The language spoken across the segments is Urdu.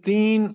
3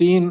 3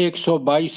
122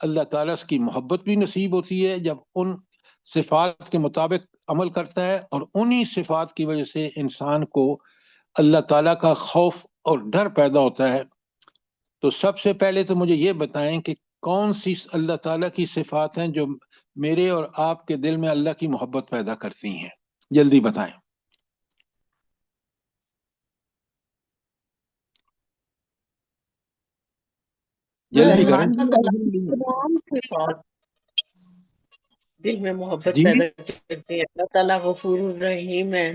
اللہ تعالیٰ کی محبت بھی نصیب ہوتی ہے جب ان صفات کے مطابق عمل کرتا ہے، اور انہی صفات کی وجہ سے انسان کو اللہ تعالیٰ کا خوف اور ڈر پیدا ہوتا ہے۔ تو سب سے پہلے تو مجھے یہ بتائیں کہ کون سی اللہ تعالیٰ کی صفات ہیں جو میرے اور آپ کے دل میں اللہ کی محبت پیدا کرتی ہیں؟ جلدی بتائیں، جلدی کریں۔ اللہ تعالیٰ کی تمام صفات دل میں محبت جی پیدا کرتے ہیں۔ اللہ تعالیٰ غفور الرحیم ہے۔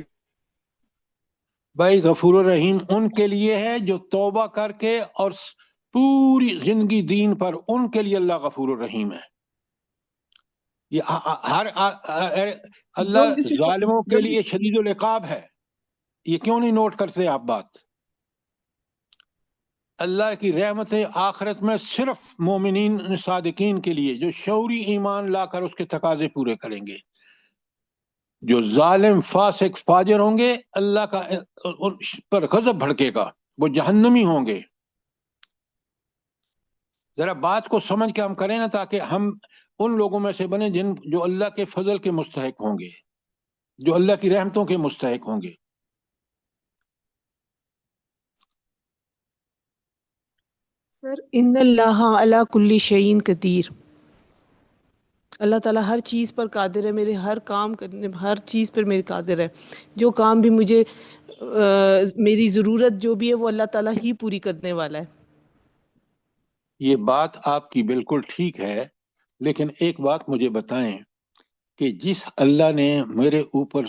بھائی، غفور الرحیم ان کے لیے ہے جو توبہ کر کے اور پوری زندگی دین پر، ان کے لیے اللہ غفور الرحیم ہے۔ یہ اللہ ظالموں کے لیے شدید العقاب ہے، یہ کیوں نہیں نوٹ کرتے آپ بات؟ اللہ کی رحمتیں آخرت میں صرف مومنین صادقین کے لیے جو شعوری ایمان لا کر اس کے تقاضے پورے کریں گے۔ جو ظالم فاسق فاجر ہوں گے اللہ کا پر غضب بھڑکے گا، وہ جہنمی ہوں گے۔ ذرا بات کو سمجھ کے ہم کریں نا، تاکہ ہم ان لوگوں میں سے بنے جو اللہ کے فضل کے مستحق ہوں گے، جو اللہ کی رحمتوں کے مستحق ہوں گے۔ سر، ان اللہ علی کل شیء قدیر، اللہ تعالیٰ ہر چیز پر قادر ہے، میرے ہر کام کرنے، ہر چیز پر میرے قادر ہے۔ جو کام بھی مجھے میری ضرورت جو بھی ہے وہ اللہ تعالیٰ ہی پوری کرنے والا ہے۔ یہ بات آپ کی بالکل ٹھیک ہے، لیکن ایک بات مجھے بتائیں کہ جس اللہ نے میرے اوپر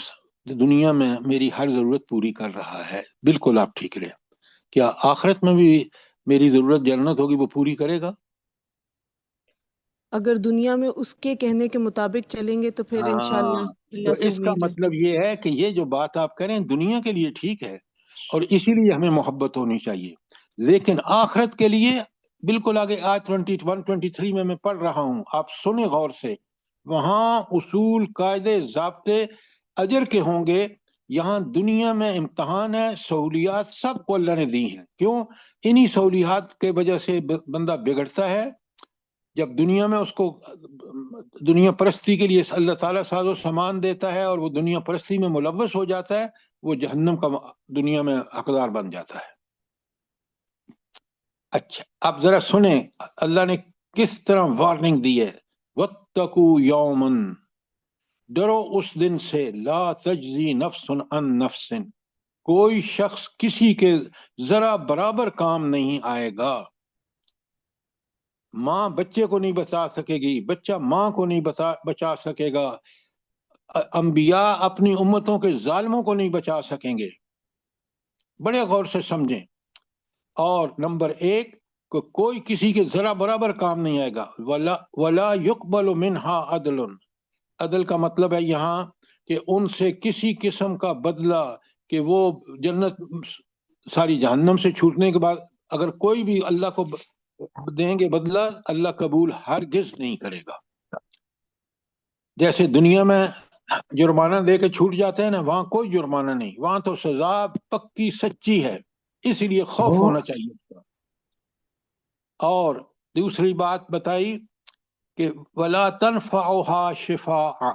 دنیا میں میری ہر ضرورت پوری کر رہا ہے، بالکل آپ ٹھیک رہے، کیا آخرت میں بھی میری ضرورت جنت ہوگی وہ پوری کرے گا؟ اگر دنیا میں اس کے کہنے کے مطابق چلیں گے تو پھر انشاءاللہ تو اللہ سے اس کا امید ہے۔ مطلب یہ ہے کہ یہ جو بات آپ کریں دنیا کے لیے ٹھیک ہے، اور اسی لیے ہمیں محبت ہونی چاہیے، لیکن آخرت کے لیے بالکل آگے آیت 21-23 میں پڑھ رہا ہوں، آپ سنیں غور سے، وہاں اصول، قاعدے، ضابطے اجر کے ہوں گے۔ یہاں دنیا میں امتحان ہے، سہولیات سب کو اللہ نے دی ہیں۔ کیوں؟ انہی سہولیات کے وجہ سے بندہ بگڑتا ہے۔ جب دنیا میں اس کو دنیا پرستی کے لیے اللہ تعالیٰ ساز و سامان دیتا ہے اور وہ دنیا پرستی میں ملوث ہو جاتا ہے، وہ جہنم کا دنیا میں حقدار بن جاتا ہے۔ اچھا، اب ذرا سنیں اللہ نے کس طرح وارننگ دی ہے۔ وَاتَّقُوا يَوْمًا، ڈرو اس دن سے، لا تجزی نفس عن نفس، کوئی شخص کسی کے ذرا برابر کام نہیں آئے گا۔ ماں بچے کو نہیں بچا سکے گی، بچہ ماں کو نہیں بچا سکے گا، انبیاء اپنی امتوں کے ظالموں کو نہیں بچا سکیں گے۔ بڑے غور سے سمجھیں۔ اور نمبر 1 کہ کوئی کسی کے ذرا برابر کام نہیں آئے گا۔ ولا يقبل منها عدل، عدل کا مطلب ہے یہاں کہ ان سے کسی قسم کا بدلہ، کہ وہ جنت ساری جہنم سے چھوٹنے کے بعد اگر کوئی بھی اللہ کو دیں گے بدلہ، اللہ قبول ہرگز نہیں کرے گا۔ جیسے دنیا میں جرمانہ دے کے چھوٹ جاتے ہیں نا، وہاں کوئی جرمانہ نہیں، وہاں تو سزا پکی سچی ہے، اسی لیے خوف ہونا چاہیے اس کا۔ اور دوسری بات بتائی کہ ولا تنفعها شفاعہ،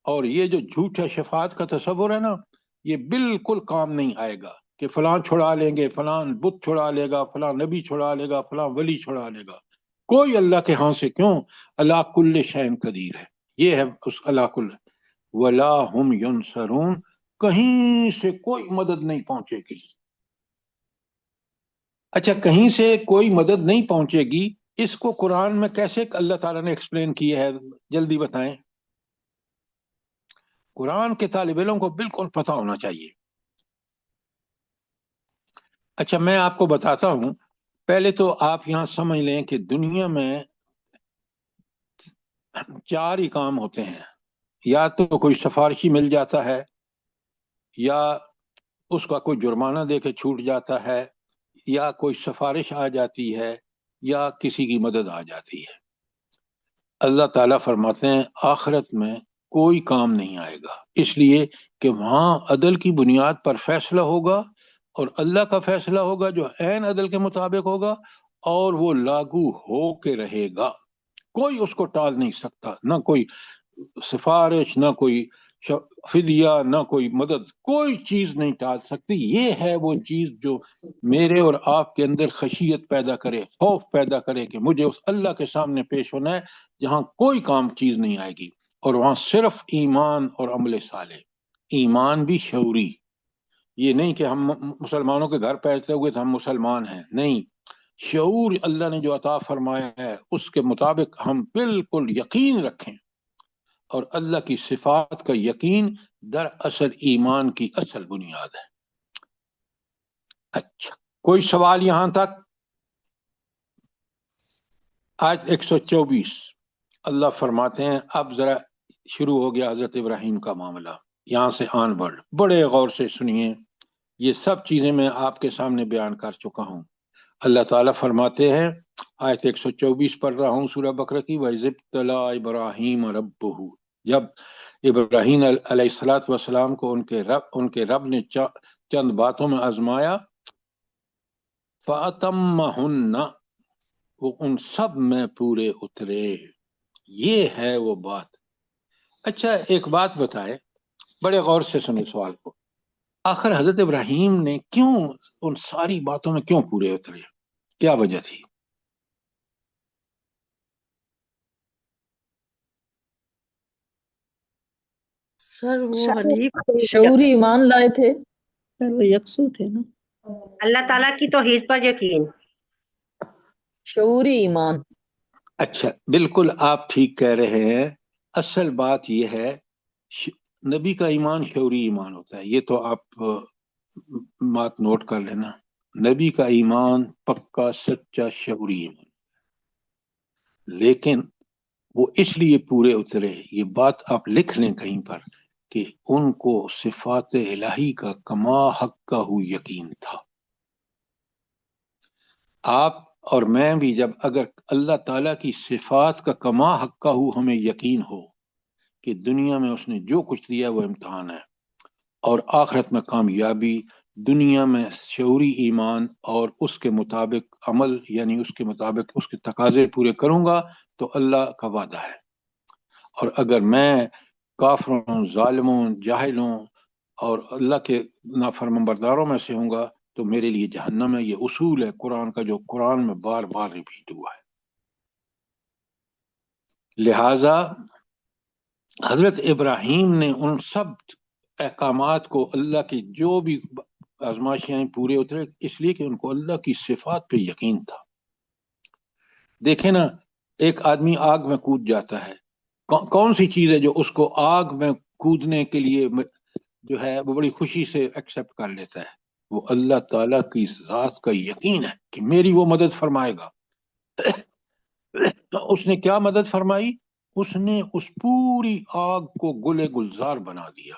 اور یہ جو جھوٹ ہے شفاعت کا تصور ہے نا، یہ بالکل کام نہیں آئے گا کہ فلاں چھڑا لیں گے، فلاں بت چھڑا لے گا، فلاں نبی چھڑا لے گا، فلاں ولی چھڑا لے گا، کوئی اللہ کے ہاں سے کیوں، اللہ کل شیء قدیر ہے، یہ ہے اس اللہ کل۔ ولا ہم ینصرون، کہیں سے کوئی مدد نہیں پہنچے گی۔ اچھا، کہیں سے کوئی مدد نہیں پہنچے گی، اس کو قرآن میں کیسے اللہ تعالیٰ نے ایکسپلین کیا ہے؟ جلدی بتائیں، قرآن کے طالب علم کو بالکل پتہ ہونا چاہیے۔ اچھا، میں آپ کو بتاتا ہوں، پہلے تو آپ یہاں سمجھ لیں کہ دنیا میں 4 ہی کام ہوتے ہیں، یا تو کوئی سفارشی مل جاتا ہے، یا اس کا کوئی جرمانہ دے کے چھوٹ جاتا ہے، یا کوئی سفارش آ جاتی ہے، یا کسی کی مدد آ جاتی ہے۔ اللہ تعالیٰ فرماتے ہیں آخرت میں کوئی کام نہیں آئے گا، اس لیے کہ وہاں عدل کی بنیاد پر فیصلہ ہوگا، اور اللہ کا فیصلہ ہوگا جو عین عدل کے مطابق ہوگا، اور وہ لاگو ہو کے رہے گا۔ کوئی اس کو ٹال نہیں سکتا، نہ کوئی سفارش، نہ کوئی فدیہ، نہ کوئی مدد، کوئی چیز نہیں ٹال سکتی۔ یہ ہے وہ چیز جو میرے اور آپ کے اندر خشیت پیدا کرے، خوف پیدا کرے کہ مجھے اس اللہ کے سامنے پیش ہونا ہے جہاں کوئی کام چیز نہیں آئے گی، اور وہاں صرف ایمان اور عمل صالح۔ ایمان بھی شعوری، یہ نہیں کہ ہم مسلمانوں کے گھر پیدا ہوئے تو ہم مسلمان ہیں، نہیں، شعور اللہ نے جو عطا فرمایا ہے اس کے مطابق ہم بالکل یقین رکھیں، اور اللہ کی صفات کا یقین دراصل ایمان کی اصل بنیاد ہے۔ اچھا، کوئی سوال یہاں تک؟ آیت 124 اللہ فرماتے ہیں، اب ذرا شروع ہو گیا حضرت ابراہیم کا معاملہ، یہاں سے آن بڑھ، بڑے غور سے سنیے، یہ سب چیزیں میں آپ کے سامنے بیان کر چکا ہوں۔ اللہ تعالیٰ فرماتے ہیں، آیت 124 پڑھ رہا ہوں سورہ بقرہ کی، وَإِذِ ابْتَلَىٰ إِبْرَاهِيمَ رَبُّهُ، جب ابراہیم علیہ الصلوٰۃ والسلام کو ان کے رب نے چند باتوں میں آزمایا، فَأَتَمَّهُنَّ، وہ ان سب میں پورے اترے، یہ ہے وہ بات۔ اچھا ایک بات بتائے، بڑے غور سے سنیں سوال کو، آخر حضرت ابراہیم نے کیوں ان ساری باتوں میں کیوں پورے اترے؟ کیا وجہ تھی؟ سر وہ حنیف شعوری یکس ایمان لائے تھے، سر وہ یکسو تھے نا، اللہ تعالیٰ کی توحید پر یقین۔ شعوری ایمان۔ اچھا بالکل آپ ٹھیک کہہ رہے ہیں، اصل بات یہ ہے نبی کا ایمان شعوری ایمان ہوتا ہے، یہ تو آپ بات نوٹ کر لینا، نبی کا ایمان پکا سچا شعوری ایمان، لیکن وہ اس لیے پورے اترے، یہ بات آپ لکھ لیں کہیں پر، کہ ان کو صفات الہی کا کما حق یقین تھا۔ آپ اور میں بھی جب اگر اللہ تعالیٰ کی صفات کا کما حق ہمیں یقین ہو کہ دنیا میں اس نے جو کچھ دیا وہ امتحان ہے، اور آخرت میں کامیابی، دنیا میں شعوری ایمان اور اس کے مطابق عمل، یعنی اس کے مطابق اس کے تقاضے پورے کروں گا تو اللہ کا وعدہ ہے، اور اگر میں کافروں، ظالموں، جاہلوں اور اللہ کے نافرمان برداروں میں سے ہوں گا تو میرے لیے جہنم ہے۔ یہ اصول ہے قرآن کا جو قرآن میں بار بار ریپیٹ ہوا ہے۔ لہذا حضرت ابراہیم نے ان سب احکامات کو، اللہ کی جو بھی آزمائشیں پورے اترے، اس لیے کہ ان کو اللہ کی صفات پہ یقین تھا۔ دیکھیں نا، ایک آدمی آگ میں کود جاتا ہے، کون سی چیز ہے جو اس کو آگ میں کودنے کے لیے جو ہے وہ بڑی خوشی سے ایکسپٹ کر لیتا ہے؟ وہ اللہ تعالیٰ کی ذات کا یقین ہے کہ میری وہ مدد فرمائے گا۔ تو اس نے کیا مدد فرمائی؟ اس نے اس پوری آگ کو گلے گلزار بنا دیا،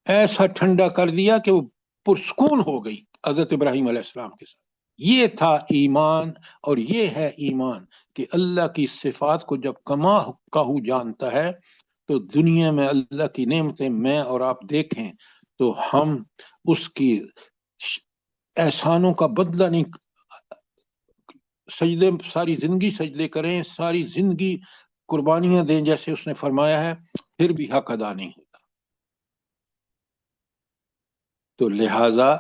ایسا ٹھنڈا کر دیا کہ وہ پرسکون ہو گئی حضرت ابراہیم علیہ السلام کے ساتھ۔ یہ تھا ایمان، اور یہ ہے ایمان کہ اللہ کی صفات کو جب کما کہو جانتا ہے تو دنیا میں اللہ کی نعمتیں میں اور آپ دیکھیں تو ہم اس کی احسانوں کا بدلہ نہیں، سجدے ساری زندگی سجدے کریں، ساری زندگی قربانیاں دیں جیسے اس نے فرمایا ہے، پھر بھی حق ادا نہیں ہوتا۔ تو لہذا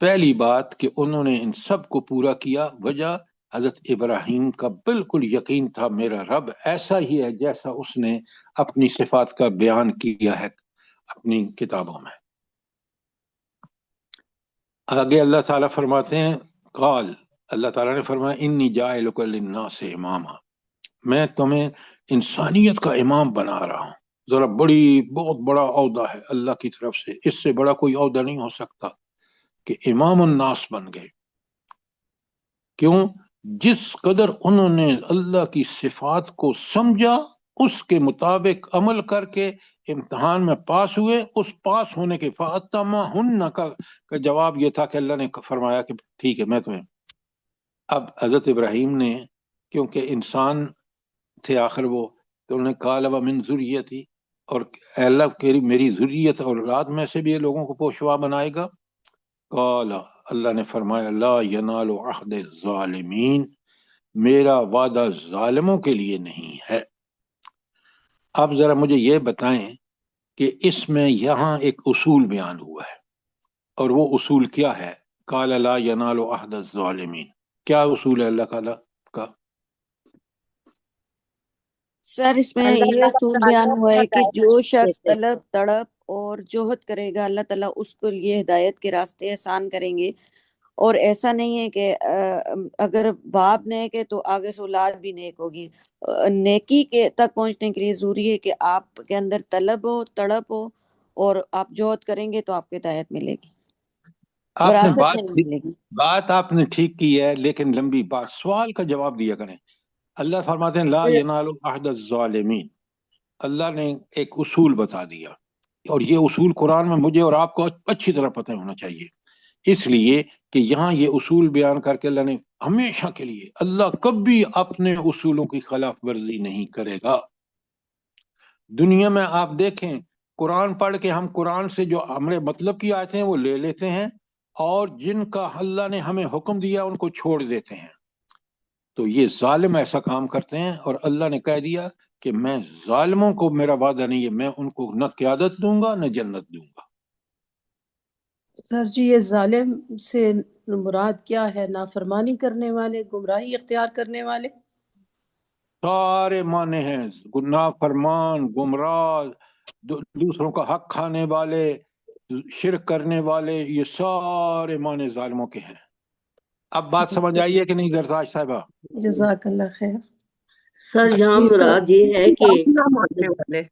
پہلی بات کہ انہوں نے ان سب کو پورا کیا، وجہ حضرت ابراہیم کا بالکل یقین تھا میرا رب ایسا ہی ہے جیسا اس نے اپنی صفات کا بیان کیا ہے اپنی کتابوں میں۔ آگے اللہ تعالیٰ فرماتے ہیں، قال، اللہ تعالیٰ نے فرمایا، انی جاعلک للناس اماما، میں تمہیں انسانیت کا امام بنا رہا ہوں۔ ذرا بہت بڑا عہدہ ہے اللہ کی طرف سے، اس سے بڑا کوئی عہدہ نہیں ہو سکتا کہ امام الناس بن گئے۔ کیوں؟ جس قدر انہوں نے اللہ کی صفات کو سمجھا، اس کے مطابق عمل کر کے امتحان میں پاس ہوئے، اس پاس ہونے کے فَأَتَمَّهُنَّ کا جواب یہ تھا کہ اللہ نے فرمایا کہ ٹھیک ہے میں تمہیں۔ اب حضرت ابراہیم نے، کیونکہ انسان تھے آخر وہ، تو انہوں نے کہا وَمِن ذُرِّيَّتِي، اور اے اللہ میری ذریت اور اولاد میں سے بھی یہ لوگوں کو پوشوا بنائے گا۔ قال، اللہ نے فرمایا لا ینال عہد الظالمین، میرا وعدہ ظالموں کے لیے نہیں ہے۔ اب ذرا مجھے یہ بتائیں کہ اس میں یہاں ایک اصول بیان ہوا ہے، اور وہ اصول کیا ہے؟ قال لا ینال عہد الظالمین، کیا اصول ہے اللہ تعالیٰ کا؟ سر اس میں اللہ یہ تعالیٰ اصول بیان ظالموں ہوا کو ہے کہ ہدایت جو شخص دیتے ہیں۔ طلب تڑپ اور جوہد کرے گا، اللہ تعالیٰ اس کو یہ ہدایت کے راستے آسان کریں گے۔ اور ایسا نہیں ہے کہ اگر باپ نیک ہے تو آگے سے اولاد بھی نیک ہوگی۔ نیکی کے تک پہنچنے کے لیے ضروری ہے کہ آپ کے اندر طلب ہو، تڑپ ہو، اور آپ جوہد کریں گے تو آپ کو ہدایت ملے گی، آپ نے وراثت میں نہیں ملے گی۔ بات آپ نے ٹھیک کی ہے، لیکن لمبی بات، سوال کا جواب دیا کریں۔ اللہ فرماتے ہیں لا ینال عہد الظالمین، اللہ نے ایک اصول بتا دیا، اور یہ اصول قرآن میں مجھے اور آپ کو اچھی طرح پتہ ہونا چاہیے، اس لیے کہ یہاں یہ اصول بیان کر کے اللہ نے ہمیشہ کے لیے، اللہ کبھی اپنے اصولوں کی خلاف ورزی نہیں کرے گا۔ دنیا میں آپ دیکھیں، قرآن پڑھ کے ہم قرآن سے جو ہمارے مطلب کی آیتیں ہیں وہ لے لیتے ہیں، اور جن کا اللہ نے ہمیں حکم دیا ان کو چھوڑ دیتے ہیں۔ تو یہ ظالم ایسا کام کرتے ہیں، اور اللہ نے کہہ دیا کہ میں ظالموں کو، میرا وعدہ نہیں ہے میں ان کو نہ قیادت دوں گا نہ جنت دوں گا۔ سر جی یہ ظالم سے مراد کیا ہے؟ نافرمانی کرنے والے، گمراہی اختیار کرنے والے؟ سارے معنی ہیں، گناہ فرمان، گمراہ، دوسروں کا حق کھانے والے، شرک کرنے والے، یہ سارے معنی ظالموں کے ہیں۔ اب بات سمجھ آئی ہے کہ نہیں زرتاج صاحبہ؟ جزاک اللہ خیر۔ سر یہاں جی سر۔ مراد یہ ہے کہ نہ ماننے والے۔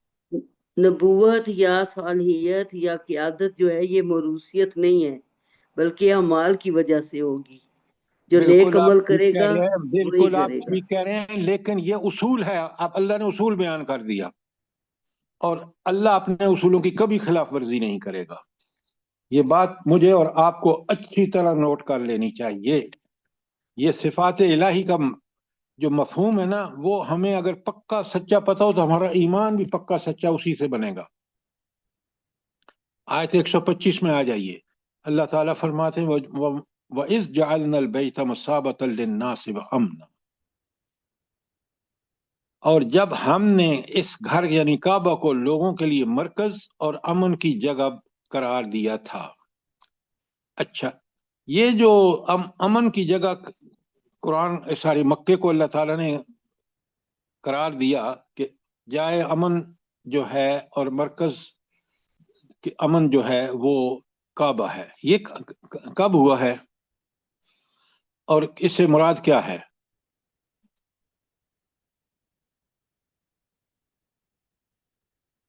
نبوت یا صالحیت یا قیادت جو ہے یہ موروثیت نہیں ہے، بلکہ اعمال کی وجہ سے ہوگی۔ جو نیک بالکل آپ عمل ٹھیک کرے کہہ گا رہے ہیں، وہی بالکل آپ کرے گا۔ ٹھیک کہہ رہے ہیں، لیکن یہ اصول ہے، اب اللہ نے اصول بیان کر دیا، اور اللہ اپنے اصولوں کی کبھی خلاف ورزی نہیں کرے گا۔ یہ بات مجھے اور آپ کو اچھی طرح نوٹ کر لینی چاہیے۔ یہ صفات الہی کا جو مفہوم ہے نا، وہ ہمیں اگر پکا سچا پتا ہو تو ہمارا ایمان بھی پکا سچا اسی سے بنے گا۔ آیت 125 میں آ جائیے، اللہ تعالیٰ فرماتے ہیں وَإِذْ جَعَلْنَا الْبَيْتَ مَثَابَةً لِلنَّاسِ وَأَمْنًا، اور جب ہم نے اس گھر یعنی کعبہ کو لوگوں کے لیے مرکز اور امن کی جگہ قرار دیا تھا۔ اچھا، یہ جو امن کی جگہ قرآن ساری مکے کو اللہ تعالیٰ نے قرار دیا کہ جائے امن جو ہے اور مرکز کہ امن جو ہے وہ کعبہ ہے، یہ کب ہوا ہے اور اس سے مراد کیا ہے؟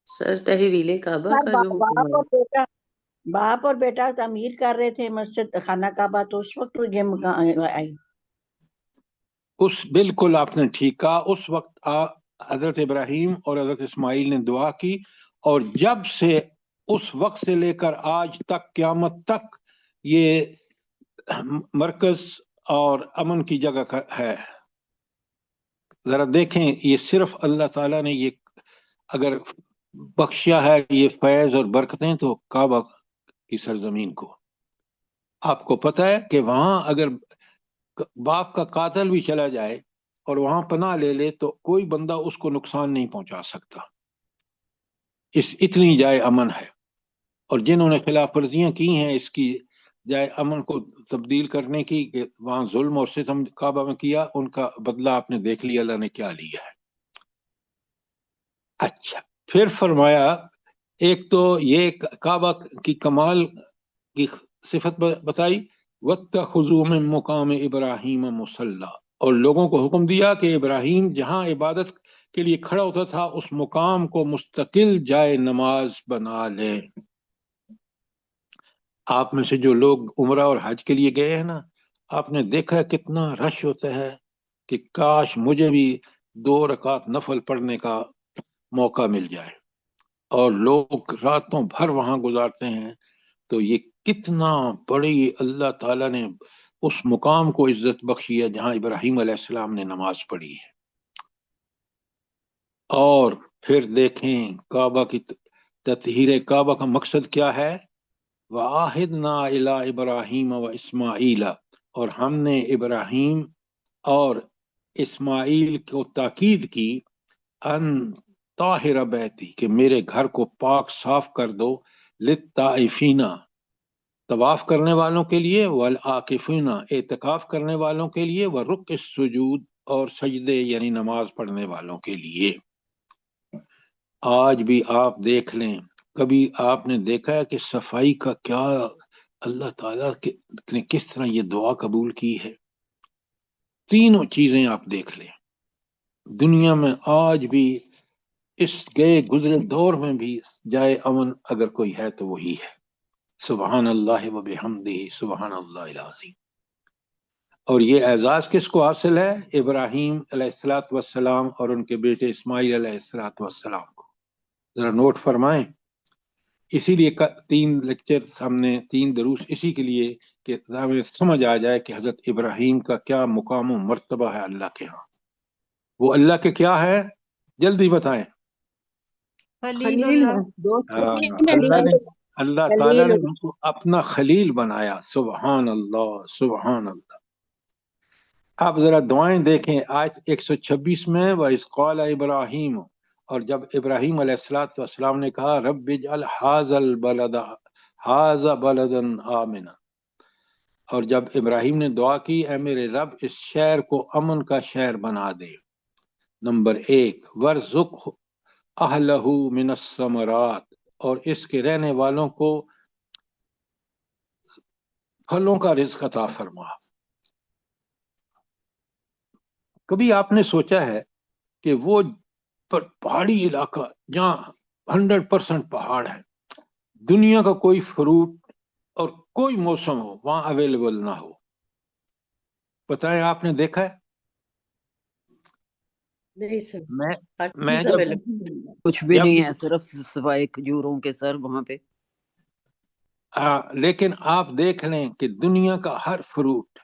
سر تحویل کعبہ سر کا جو حکم ہے۔ باپ اور بیٹا تعمیر کر رہے تھے مسجد خانہ کعبہ، تو اس وقت یہ آئی۔ اس بالکل آپ نے ٹھیک کہا، اس وقت حضرت ابراہیم اور حضرت اسماعیل نے دعا کی، اور جب سے اس وقت سے لے کر آج تک قیامت تک یہ مرکز اور امن کی جگہ ہے۔ ذرا دیکھیں، یہ صرف اللہ تعالیٰ نے یہ اگر بخشیا ہے یہ فیض اور برکتیں تو کعبہ کی سرزمین کو۔ آپ کو پتہ ہے کہ وہاں اگر باپ کا قاتل بھی چلا جائے اور وہاں پناہ لے لے تو کوئی بندہ اس کو نقصان نہیں پہنچا سکتا، اتنی جائے امن ہے۔ اور جنہوں نے خلاف ورزیاں کی ہیں اس کی جائے امن کو تبدیل کرنے کی، کہ وہاں ظلم اور ستم کعبہ میں کیا، ان کا بدلہ آپ نے دیکھ لیا اللہ نے کیا لیا ہے۔ اچھا، پھر فرمایا ایک تو یہ کعبہ کی کمال کی صفت بتائی، وَاتَّخَذُوا مِن مُقَامِ إِبْرَاهِيمَ مُصَلًّى، اور لوگوں کو حکم دیا کہ ابراہیم جہاں عبادت کے لیے کھڑا ہوتا تھا اس مقام کو مستقل جائے نماز بنا لیں۔ آپ میں سے جو لوگ عمرہ اور حج کے لیے گئے ہیں نا، آپ نے دیکھا ہے کتنا رش ہوتا ہے کہ کاش مجھے بھی 2 رکعت نفل پڑھنے کا موقع مل جائے، اور لوگ راتوں بھر وہاں گزارتے ہیں۔ تو یہ کتنا بڑی اللہ تعالیٰ نے اس مقام کو عزت بخشی ہے جہاں ابراہیم علیہ السلام نے نماز پڑھی ہے۔ اور پھر دیکھیں کعبہ کی تطہیر کعبہ کا مقصد کیا ہے؟ وَعَاهِدْنَا إِلَىٰ إِبْرَاهِيمَ وَإِسْمَاعِيلَ، اور ہم نے ابراہیم اور اسماعیل کو تاکید کی ان طاہر بیتی کہ میرے گھر کو پاک صاف کر دو، للطائفین طواف کرنے والوں کے لیے، والعاکفین اعتکاف کرنے والوں کے لیے، ورکع السجود اور سجدے یعنی نماز پڑھنے والوں کے لیے۔ آج بھی آپ دیکھ لیں، کبھی آپ نے دیکھا ہے کہ صفائی کا کیا اللہ تعالیٰ نے کس طرح یہ دعا قبول کی ہے؟ تینوں چیزیں آپ دیکھ لیں، دنیا میں آج بھی اس گئے گزرے دور میں بھی جائے امن اگر کوئی ہے تو وہی ہے۔ سبحان اللہ و بحمدہ سبحان اللہ العظیم۔ اور یہ اعزاز کس کو حاصل ہے؟ ابراہیم علیہ الصلوۃ والسلام اور ان کے بیٹے اسماعیل علیہ الصلوۃ والسلام کو۔ ذرا نوٹ فرمائیں، اسی لیے 3 لیکچر ہم نے 3 دروس اسی کے لیے کہ ہمیں سمجھ آ جائے کہ حضرت ابراہیم کا کیا مقام و مرتبہ ہے اللہ کے ہاں۔ وہ اللہ کے کیا ہے؟ جلدی بتائیں۔ خلیل ہے، دوست ہاں، خلیل۔ اللہ تعالیٰ نے ان کو اپنا خلیل بنایا۔ سبحان اللہ سبحان اللہ۔ آپ ذرا دعائیں دیکھیں، آیت 126 میں وَإِذْ قَالَ ابراہیم، اور جب ابراہیم علیہ الصلوۃ والسلام نے کہا رب اجعل ھذا بلدا آمنا، اور جب ابراہیم نے دعا کی اے میرے رب اس شہر کو امن کا شہر بنا دے۔ نمبر 1 وَارْزُقْ أَهْلَهُ مِنَ الثَّمَرَاتِ، اور اس کے رہنے والوں کو پھلوں کا رزق عطا فرما۔ کبھی آپ نے سوچا ہے کہ وہ پہاڑی علاقہ جہاں 100% پہاڑ ہے، دنیا کا کوئی فروٹ اور کوئی موسم ہو وہاں اویلیبل نہ ہو؟ بتائیں، آپ نے دیکھا ہے؟ نہیں سر، میں جب کچھ بھی نہیں ہے، صرف سوائے کھجوروں کے سر وہاں پہ۔ لیکن آپ دیکھ لیں کہ دنیا کا ہر فروٹ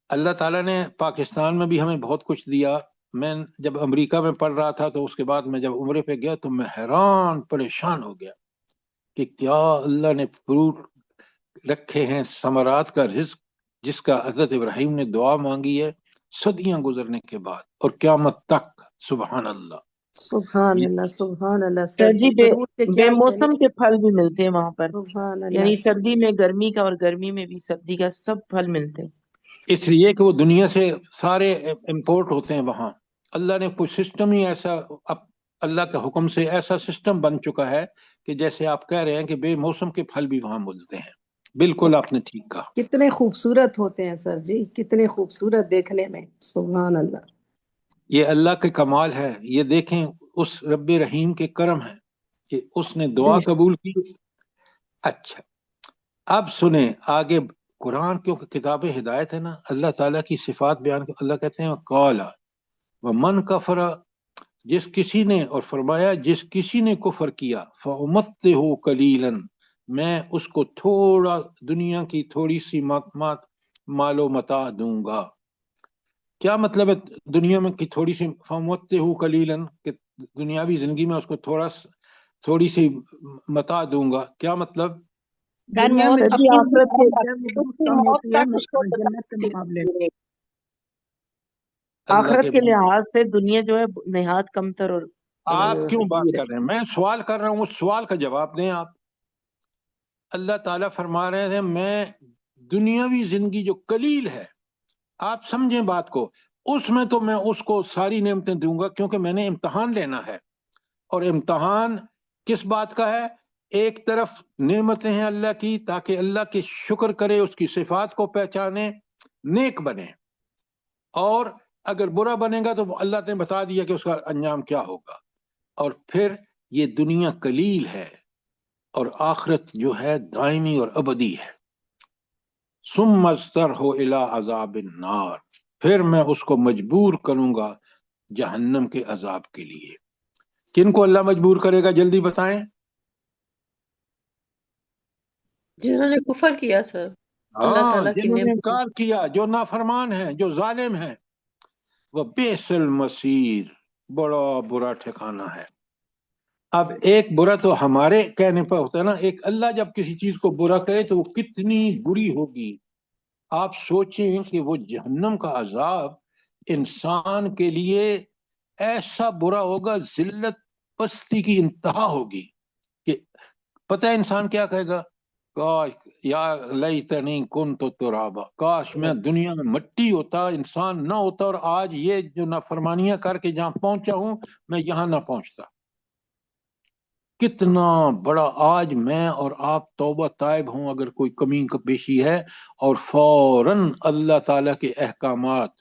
اللہ تعالیٰ نے پاکستان میں بھی ہمیں بہت کچھ دیا۔ میں جب امریکہ میں پڑھ رہا تھا تو اس کے بعد میں جب عمرے پہ گیا تو میں حیران پریشان ہو گیا کہ کیا اللہ نے فروٹ رکھے ہیں، ثمرات کا رزق جس کا حضرت ابراہیم نے دعا مانگی ہے صدیاں گزرنے کے بعد اور قیامت تک۔ سبحان اللہ سبحان اللہ سبحان اللہ۔ سر جی بے کیا موسم کے پھل بھی ملتے ہیں وہاں پر، سبحان اللہ۔ یعنی سردی میں گرمی کا اور گرمی میں بھی سردی کا سب پھل ملتے ہیں، اس لیے کہ وہ دنیا سے سارے امپورٹ ہوتے ہیں وہاں۔ اللہ نے کوئی سسٹم ہی ایسا، اللہ کے حکم سے ایسا سسٹم بن چکا ہے کہ جیسے آپ کہہ رہے ہیں کہ بے موسم کے پھل بھی وہاں ملتے ہیں۔ بالکل آپ نے ٹھیک کہا۔ کتنے خوبصورت ہوتے ہیں سر جی، کتنے خوبصورت دیکھنے میں، سبحان اللہ۔ یہ اللہ کے کمال ہے، یہ دیکھیں اس رب رحیم کے کرم ہے کہ اس نے دعا قبول کی۔ اچھا اب سنیں آگے، قرآن کیونکہ کتاب ہدایت ہے نا، اللہ تعالیٰ کی صفات بیان کر، اللہ کہتے ہیں قال ومن کفر، جس کسی نے، اور فرمایا جس کسی نے کفر کیا، فَأُمَتِّعُ قَلِيلًا، میں اس کو تھوڑا دنیا کی تھوڑی سی مال و متاع دوں گا۔ کیا مطلب ہے دنیا میں کی تھوڑی سی؟ فَأُمَتِّعُ قَلِيلًا کہ دنیاوی زندگی میں اس کو تھوڑی سی متاع دوں گا، کیا مطلب؟ دنیا میں بھی آخرت کے کم ہوتی ہے جنت کے مقابلے میں، آخرت کے لحاظ سے دنیا جو ہے نہایت کمتر اور آپ کیوں بات کر رہے ہیں؟ میں سوال کر رہا ہوں، اس سوال کا جواب دیں آپ۔ اللہ تعالیٰ فرما رہے ہیں میں دنیاوی زندگی جو قلیل ہے، آپ سمجھیں بات کو، اس میں تو میں اس کو ساری نعمتیں دوں گا کیونکہ میں نے امتحان لینا ہے۔ اور امتحان کس بات کا ہے؟ ایک طرف نعمتیں ہیں اللہ کی تاکہ اللہ کی شکر کرے، اس کی صفات کو پہچانے، نیک بنے، اور اگر برا بنے گا تو اللہ نے بتا دیا کہ اس کا انجام کیا ہوگا۔ اور پھر یہ دنیا قلیل ہے اور آخرت جو ہے دائمی اور ابدی ہے۔ ثم اضطرہ الی عذاب النار، پھر میں اس کو مجبور کروں گا جہنم کے عذاب کے لیے۔ کن کو اللہ مجبور کرے گا جلدی بتائیں؟ جنہوں نے کفر کیا سر، اللہ تعالیٰ کی جنہوں نے نعمت۔ انکار کیا، جو نافرمان ہیں، جو ظالم ہیں۔ وَبِئْسَ الْمَصِيرُ، بڑا برا ٹھکانہ ہے۔ اب ایک برا تو ہمارے کہنے پر ہوتا ہے نا، ایک اللہ جب کسی چیز کو برا کہے تو وہ کتنی بری ہوگی۔ آپ سوچیں کہ وہ جہنم کا عذاب انسان کے لیے ایسا برا ہوگا، ذلت پستی کی انتہا ہوگی کہ پتہ ہے انسان کیا کہے گا؟ کاش یا لیتنی کنت ترابا، کاش میں دنیا میں مٹی ہوتا، انسان نہ ہوتا، اور آج یہ جو نافرمانیاں کر کے جہاں پہنچا ہوں میں یہاں نہ پہنچتا۔ کتنا بڑا آج میں اور آپ توبہ طائب ہوں اگر کوئی کمی بیشی ہے، اور فوراً اللہ تعالیٰ کے احکامات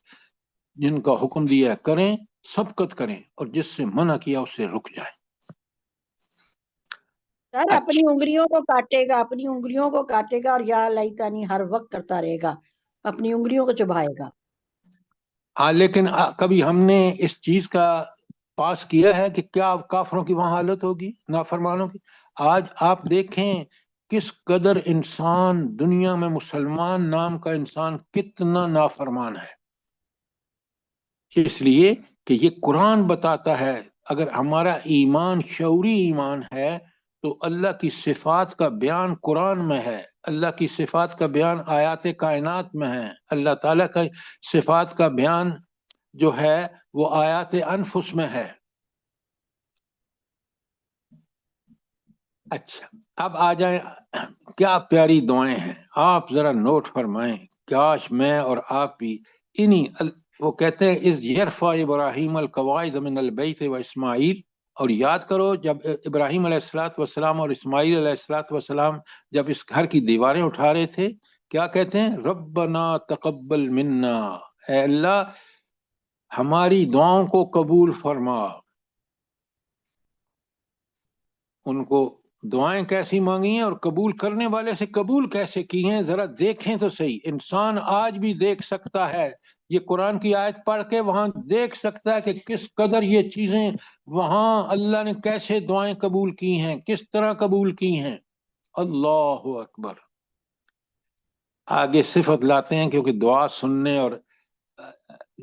جن کا حکم دیا ہے کریں، سبقت کریں، اور جس سے منع کیا اس سے رک جائیں۔ سر اپنی اچھا، انگلیوں کو کاٹے گا، اپنی انگلیوں کو کاٹے گا، اور یا لیتنی ہر وقت کرتا رہے گا، اپنی انگلیوں کو چبھائے گا۔ ہاں لیکن کبھی ہم نے اس چیز کا پاس کیا ہے کہ کیا کافروں کی وہاں حالت ہوگی، نافرمانوں کی؟ آج آپ دیکھیں کس قدر انسان دنیا میں، مسلمان نام کا انسان کتنا نافرمان ہے، اس لیے کہ یہ قرآن بتاتا ہے اگر ہمارا ایمان شعوری ایمان ہے تو اللہ کی صفات کا بیان قرآن میں ہے، اللہ کی صفات کا بیان آیات کائنات میں ہے، اللہ تعالیٰ کا صفات کا بیان جو ہے وہ آیات انفس میں ہے۔ اچھا، اب آ جائیں، کیا پیاری دعائیں ہیں، آپ ذرا نوٹ فرمائیں، کاش میں اور آپ بھی انہی وہ کہتے ہیں اذ یرفع ابراہیم القواعد من البیت و اسماعیل، اور یاد کرو جب ابراہیم علیہ الصلوۃ والسلام اور اسماعیل علیہ الصلوۃ والسلام جب اس گھر کی دیواریں اٹھا رہے تھے، کیا کہتے ہیں؟ ربنا تقبل منا، اے اللہ ہماری دعاؤں کو قبول فرما۔ ان کو دعائیں کیسی مانگی ہیں اور قبول کرنے والے سے قبول کیسے کی ہیں، ذرا دیکھیں تو صحیح۔ انسان آج بھی دیکھ سکتا ہے، یہ قرآن کی آیت پڑھ کے وہاں دیکھ سکتا ہے کہ کس قدر یہ چیزیں وہاں اللہ نے کیسے دعائیں قبول کی ہیں، کس طرح قبول کی ہیں۔ اللہ اکبر۔ آگے صفت لاتے ہیں کیونکہ دعا سننے اور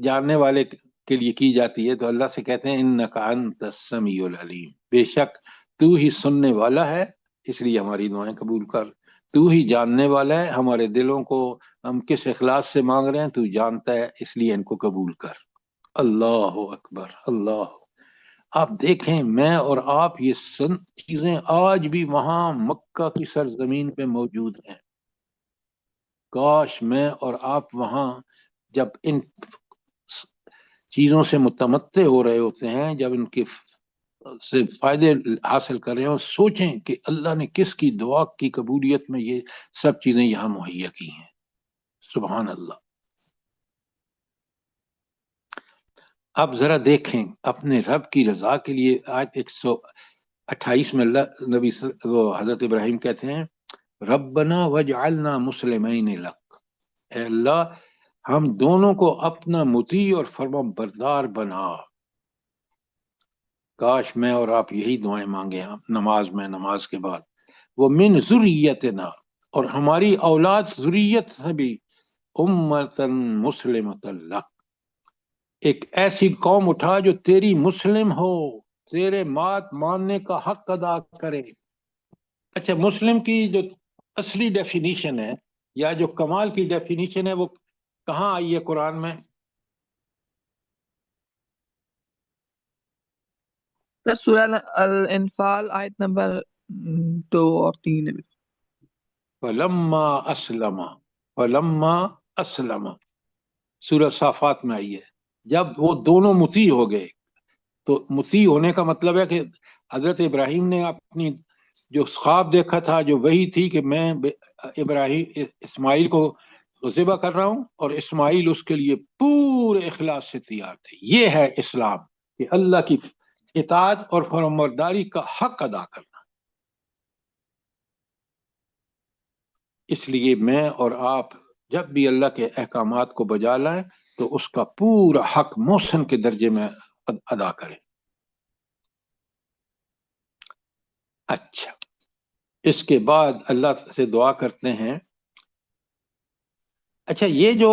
جاننے والے کے لیے کی جاتی ہے، تو اللہ سے کہتے ہیں انک انت السمیع العلیم، بے شک تو ہی سننے والا ہے، اس لیے ہماری دعائیں قبول کر، تو ہی جاننے والا ہے، ہمارے دلوں کو ہم کس اخلاص سے مانگ رہے ہیں تو جانتا ہے، اس لیے ان کو قبول کر۔ اللہ اکبر، اللہ۔ آپ دیکھیں میں اور آپ یہ چیزیں آج بھی وہاں مکہ کی سرزمین پہ موجود ہیں۔ کاش میں اور آپ وہاں جب ان چیزوں سے متمتع ہو رہے ہوتے ہیں، جب ان کے سے فائدے حاصل کر رہے ہیں، اور سوچیں کہ اللہ نے کس کی دعا کی قبولیت میں یہ سب چیزیں یہاں مہیا کی ہیں۔ سبحان اللہ۔ اب ذرا دیکھیں اپنے رب کی رضا کے لیے آیت 128 میں اللہ نبی حضرت ابراہیم کہتے ہیں ربنا وجعلنا مسلمین لک، اے اللہ ہم دونوں کو اپنا مطیع اور فرما بردار بنا۔ کاش میں اور آپ یہی دعائیں مانگیں نماز میں، نماز کے بعد، وہ من ذریتنا، اور ہماری اولاد ذریت سے بھی، امتن مسلمۃ لک، ایک ایسی قوم اٹھا جو تیری مسلم ہو، تیرے بات ماننے کا حق ادا کرے۔ اچھا، مسلم کی جو اصلی ڈیفینیشن ہے یا جو کمال کی ڈیفینیشن ہے وہ کہاں آئی ہے قرآن میں؟ سورہ الانفال آیت نمبر 2 اور 3 ہے۔ فلما اسلم، فلما اسلم، سورہ صافات میں آئی ہے، جب وہ دونوں مطیع ہو گئے۔ تو مطیع ہونے کا مطلب ہے کہ حضرت ابراہیم نے اپنی جو خواب دیکھا تھا، جو وہی تھی کہ میں اسماعیل کو ذبح کر رہا ہوں، اور اسماعیل اس کے لیے پورے اخلاص سے تیار تھے۔ یہ ہے اسلام، کہ اللہ کی اطاعت اور فرمانبرداری کا حق ادا کرنا۔ اس لیے میں اور آپ جب بھی اللہ کے احکامات کو بجا لائیں تو اس کا پورا حق محسن کے درجے میں ادا کریں۔ اچھا، اس کے بعد اللہ سے دعا کرتے ہیں، اچھا یہ جو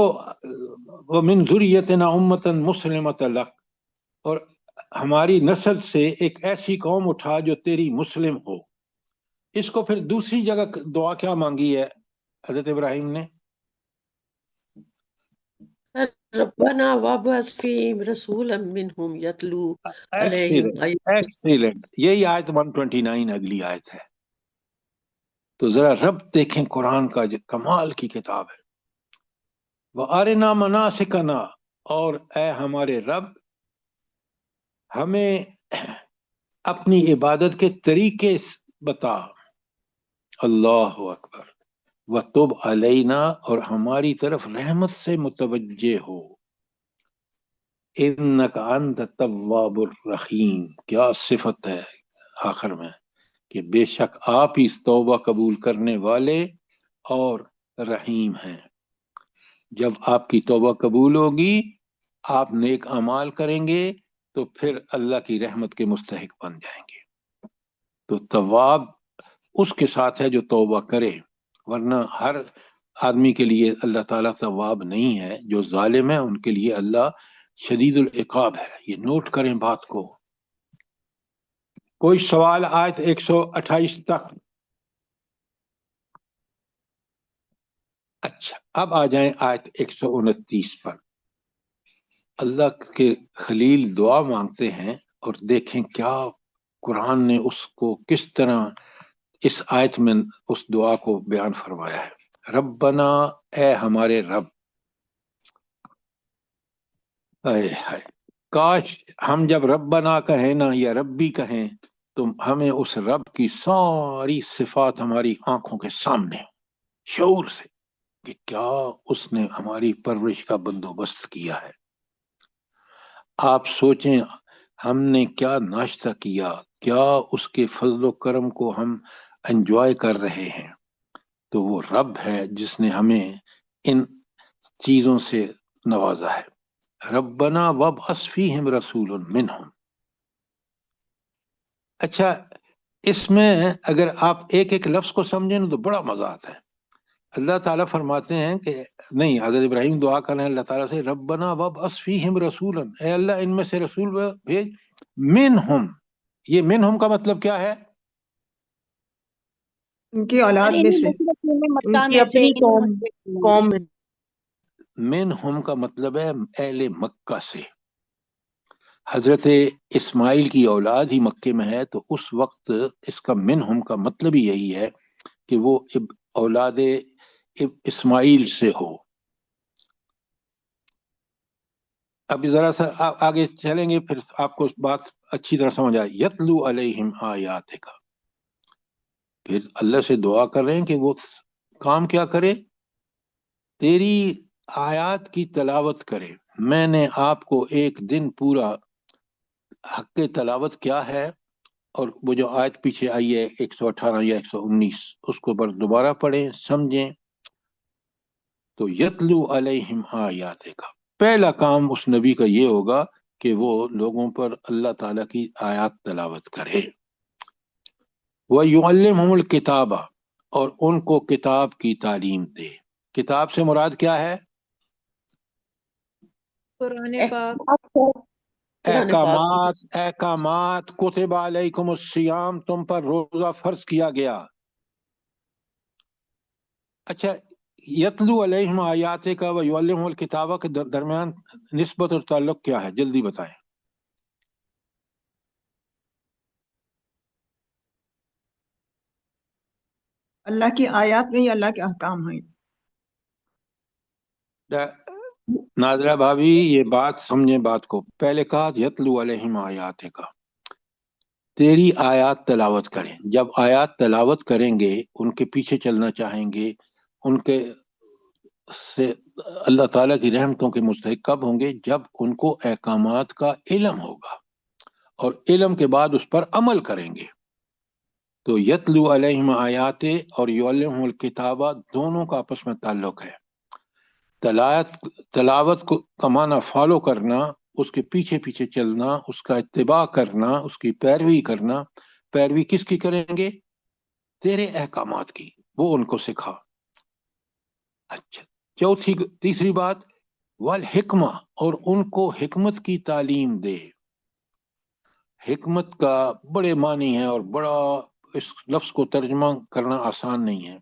وَمِن ذُرِّيَّتِنَا أُمَّةً مُسْلِمَةً لَكَ، اور ہماری نسل سے ایک ایسی قوم اٹھا جو تیری مسلم ہو، اس کو پھر دوسری جگہ دعا کیا مانگی ہے حضرت ابراہیم نے؟ ربنا وابعث فيهم رسولا منهم يتلو عليهم ایکسیلنٹ ایکسیلنٹ، یہی آیت 129 اگلی آیت ہے۔ تو ذرا رب دیکھیں قرآن کا جو کمال کی کتاب ہے۔ وَأَرِنَا مَنَاسِكَنَا، اور اے ہمارے رب ہمیں اپنی عبادت کے طریقے بتا۔ اللہ اکبر۔ وَتُبْ عَلَيْنَا، اور ہماری طرف رحمت سے متوجہ ہو۔ اِنَّكَ أَنْتَ التَّوَّابُ الرَّحِيمُ، کیا صفت ہے آخر میں کہ بے شک آپ ہی توبہ قبول کرنے والے اور رحیم ہیں۔ جب آپ کی توبہ قبول ہوگی، آپ نیک اعمال کریں گے تو پھر اللہ کی رحمت کے مستحق بن جائیں گے۔ تو تواب اس کے ساتھ ہے جو توبہ کرے، ورنہ ہر آدمی کے لیے اللہ تعالیٰ تواب نہیں ہے۔ جو ظالم ہے ان کے لیے اللہ شدید العقاب ہے، یہ نوٹ کریں بات کو۔ کوئی سوال آیت 128 تک؟ اچھا، اب آ جائیں آیت 129 پر۔ اللہ کے خلیل دعا مانگتے ہیں، اور دیکھیں کیا قرآن نے اس کو کس طرح اس آیت میں اس دعا کو بیان فرمایا ہے۔ ربنا، اے ہمارے رب، اے ہائے، کاش ہم جب ربنا کہیں نا یا ربی کہیں تو ہمیں اس رب کی ساری صفات ہماری آنکھوں کے سامنے ہوں، شعور سے، کہ کیا اس نے ہماری پرورش کا بندوبست کیا ہے۔ آپ سوچیں ہم نے کیا ناشتہ کیا، کیا اس کے فضل و کرم کو ہم انجوائے کر رہے ہیں۔ تو وہ رب ہے جس نے ہمیں ان چیزوں سے نوازا ہے۔ ربنا وابعث فیہم رسول منہم۔ اچھا، اس میں اگر آپ ایک ایک لفظ کو سمجھیں نا تو بڑا مزہ آتا ہے۔ اللہ تعالیٰ فرماتے ہیں کہ نہیں، حضرت ابراہیم دعا کر رہے ہیں اللہ تعالیٰ سے، ربنا وابعث فیہم رسولا، اے اللہ ان میں سے رسول بھیج، منہم۔ یہ منہم کا مطلب کیا ہے؟ ان کی اولاد یعنی میں انہیں سے، مطلب انہیں ان مکہ کی میں سے اپنی قوم میں۔ منہم کا مطلب ہے اہل مکہ سے۔ حضرت اسماعیل کی اولاد ہی مکے میں ہے، تو اس وقت اس کا منہم کا مطلب ہی یہی ہے کہ وہ اولاد اسماعیل سے ہو۔ ابھی ذرا سا آگے چلیں گے، پھر آپ کو بات اچھی طرح سمجھ آئے۔ یتلو علیہم آیاتک، پھر اللہ سے دعا کر رہے ہیں کہ وہ کام کیا کرے؟ تیری آیات کی تلاوت کرے۔ میں نے آپ کو ایک دن پورا حق تلاوت کیا ہے، اور وہ جو آیت پیچھے آئی ہے 118 یا 119، اس کو بر دوبارہ پڑھیں، سمجھیں۔ تو یتلو علیہم آیاتک، پہلا کام اس نبی کا یہ ہوگا کہ وہ لوگوں پر اللہ تعالیٰ کی آیات تلاوت کرے۔ وَيُعَلِّمْهُمُ الْكِتَابَ، اور ان کو کتاب کی تعلیم دے۔ کتاب سے مراد کیا ہے؟ قرآن پاک۔ قرآن پاک۔ احکامات۔ کتب علیکم الصیام، تم پر روزہ فرض کیا گیا۔ اچھا، یتلو علیہم آیات کا و یعلمہ الکتابہ کے درمیان نسبت اور تعلق کیا ہے؟ جلدی بتائیں۔ اللہ کی آیات میں ہی اللہ کے احکام ہیں۔ ناظرہ بھابی، یہ بات سمجھیں بات کو۔ پہلے کہا یتلو علیہم آیات کا، تیری آیات تلاوت کریں۔ جب آیات تلاوت کریں گے، ان کے پیچھے چلنا چاہیں گے، ان کے سے اللہ تعالیٰ کی رحمتوں کے مستحق کب ہوں گے؟ جب ان کو احکامات کا علم ہوگا، اور علم کے بعد اس پر عمل کریں گے۔ تو یتلو علیہم آیات اور یعلمہم الکتابہ دونوں کا آپس میں تعلق ہے۔ تلاوت کو کا معنی فالو کرنا، اس کے پیچھے پیچھے چلنا، اس کا اتباع کرنا، اس کی پیروی کرنا۔ پیروی کس کی کریں گے؟ تیرے احکامات کی، وہ ان کو سکھا۔ اچھا، تیسری بات، والحکمہ، اور ان کو حکمت کی تعلیم دے۔ حکمت کا بڑے معنی ہے، اور بڑا اس لفظ کو ترجمہ کرنا آسان نہیں ہے۔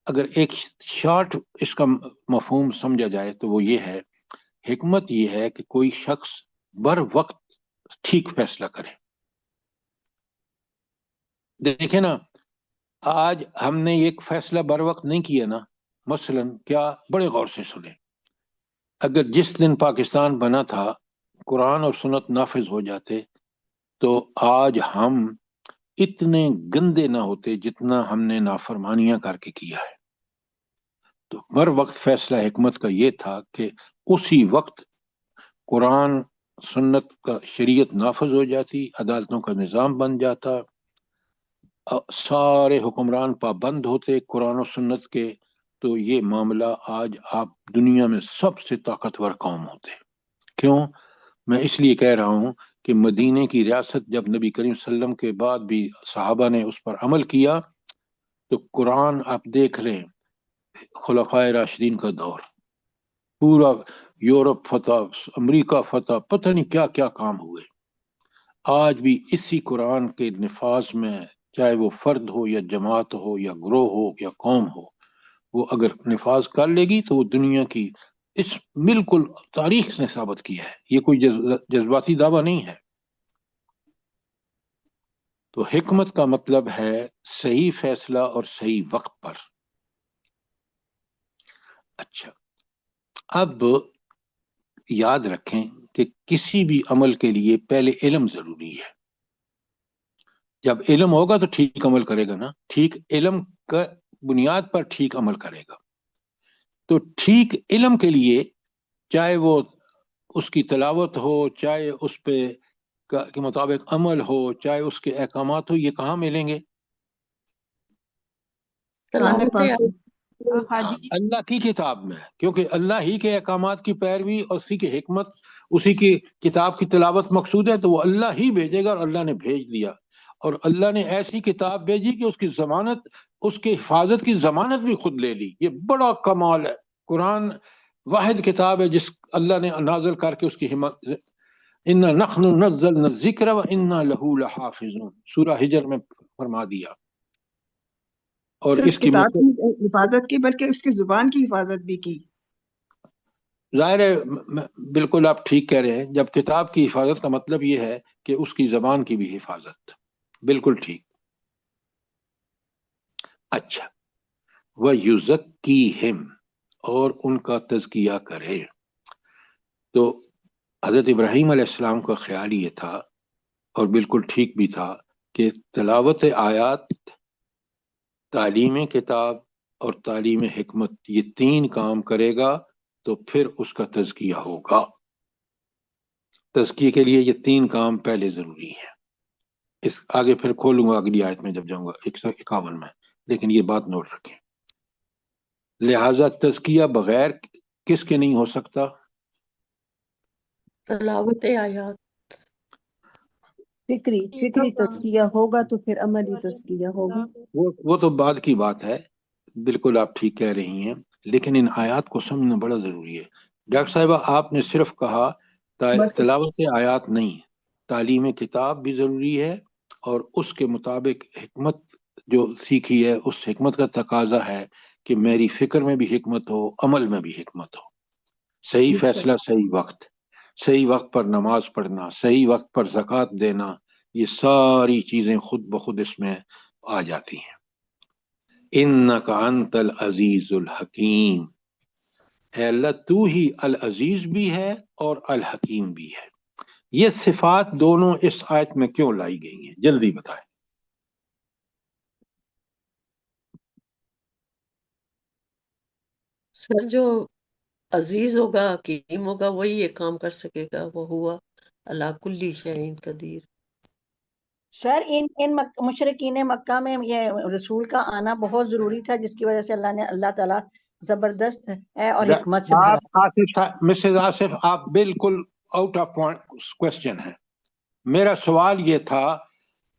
اگر ایک شارٹ اس کا مفہوم سمجھا جائے تو وہ یہ ہے، حکمت یہ ہے کہ کوئی شخص بر وقت ٹھیک فیصلہ کرے. دیکھیں نا، آج ہم نے ایک فیصلہ بر وقت نہیں کیا نا، مثلا کیا، بڑے غور سے سنیں. اگر جس دن پاکستان بنا تھا قرآن اور سنت نافذ ہو جاتے تو آج ہم اتنے گندے نہ ہوتے جتنا ہم نے نافرمانیاں کر کے کیا ہے. تو بر وقت فیصلہ حکمت کا یہ تھا کہ اسی وقت قرآن سنت کا شریعت نافذ ہو جاتی، عدالتوں کا نظام بن جاتا، سارے حکمران پابند ہوتے قرآن و سنت کے، تو یہ معاملہ آج آپ دنیا میں سب سے طاقتور قوم ہوتے. کیوں؟ میں اس لیے کہہ رہا ہوں کہ مدینے کی ریاست جب نبی کریم صلی اللہ علیہ وسلم کے بعد بھی صحابہ نے اس پر عمل کیا تو قرآن آپ دیکھ لیں، خلفائے راشدین کا دور، پورا یورپ فتح، امریکہ فتح، پتہ نہیں کیا کیا کام ہوئے. آج بھی اسی قرآن کے نفاذ میں، چاہے وہ فرد ہو یا جماعت ہو یا گروہ ہو یا قوم ہو، وہ اگر نفاذ کر لے گی تو وہ دنیا کی اس بالکل تاریخ نے ثابت کیا ہے، یہ کوئی جذباتی دعویٰ نہیں ہے. تو حکمت کا مطلب ہے صحیح فیصلہ اور صحیح وقت پر. اچھا، اب یاد رکھیں کہ کسی بھی عمل کے لیے پہلے علم ضروری ہے. جب علم ہوگا تو ٹھیک عمل کرے گا نا، ٹھیک علم کا بنیاد پر ٹھیک عمل کرے گا. تو ٹھیک علم کے لیے چاہے وہ اس کی تلاوت ہو، چاہے اس پہ کے مطابق عمل ہو، چاہے اس کے احکامات ہو، یہ کہاں ملیں گے؟ تلاوت اللہ کی کتاب میں، کیونکہ اللہ ہی کے احکامات کی پیروی اور اسی کی حکمت، اسی کی کتاب کی تلاوت مقصود ہے، تو وہ اللہ ہی بھیجے گا، اور اللہ نے بھیج دیا. اور اللہ نے ایسی کتاب بھیجی کہ اس کی ضمانت، اس کی حفاظت کی ضمانت بھی خود لے لی. یہ بڑا کمال ہے. قرآن واحد کتاب ہے جس اللہ نے نازل کر کے اس کی حمایت، اِنَّا نَحْنُ نَزَّلْنَا الذِّكْرَ وَإِنَّا لَهُ لَحَافِظُونَ، سورہ ہجر میں فرما دیا. اور صرف اس کی کتاب کی حفاظت کی بلکہ اس کی زبان کی حفاظت بھی کی. ظاہر ہے، بالکل آپ ٹھیک کہہ رہے ہیں. جب کتاب کی حفاظت کا مطلب یہ ہے کہ اس کی زبان کی بھی حفاظت، بالکل ٹھیک. اچھا، وَيُزَكِّيهِمْ، اور ان کا تزکیہ کرے. تو حضرت ابراہیم علیہ السلام کا خیال یہ تھا، اور بالکل ٹھیک بھی تھا، کہ تلاوت آیات، تعلیم کتاب اور تعلیم حکمت، یہ تین کام کرے گا تو پھر اس کا تزکیہ ہوگا. تزکیے کے لیے یہ تین کام پہلے ضروری ہے. اس آگے پھر کھولوں گا اگلی آیت میں جب جاؤں گا 151 میں، لیکن یہ بات نوٹ رکھیں. لہذا تزکیہ بغیر کس کے نہیں ہو سکتا؟ تلاوت آیات. فکری تزکیہ ہوگا تو پھر عملی تزکیہ ہوگا. وہ تو بعد کی بات ہے، بالکل آپ ٹھیک کہہ رہی ہیں، لیکن ان آیات کو سمجھنا بڑا ضروری ہے. ڈاکٹر صاحبہ، آپ نے صرف کہا تلاوت آیات نہیں، تعلیم کتاب بھی ضروری ہے، اور اس کے مطابق حکمت جو سیکھی ہے، اس حکمت کا تقاضا ہے کہ میری فکر میں بھی حکمت ہو، عمل میں بھی حکمت ہو. صحیح فیصلہ، صحیح وقت، صحیح وقت پر نماز پڑھنا، صحیح وقت پر زکوٰۃ دینا، یہ ساری چیزیں خود بخود اس میں آ جاتی ہیں. اِنَّكَ أَنْتَ الْعَزِيزُ الْحَكِيمُ، اے اللہ تو ہی العزیز بھی ہے اور الحکیم بھی ہے. یہ صفات دونوں اس آیت میں کیوں لائی گئی ہیں؟ جلدی بتائیں. سر جو عزیز ہوگا، حکیم ہوگا، وہی یہ کام کر سکے گا. وہ ہوا علی کل شیء قدیر. سر ان مشرکین مکہ میں یہ رسول کا آنا بہت ضروری تھا، جس کی وجہ سے اللہ تعالیٰ زبردست ہے اور حکمت سے بھرا. آپ آصف، مسز آصف، آپ بالکل آؤٹ آف کوشچن ہیں. میرا سوال یہ تھا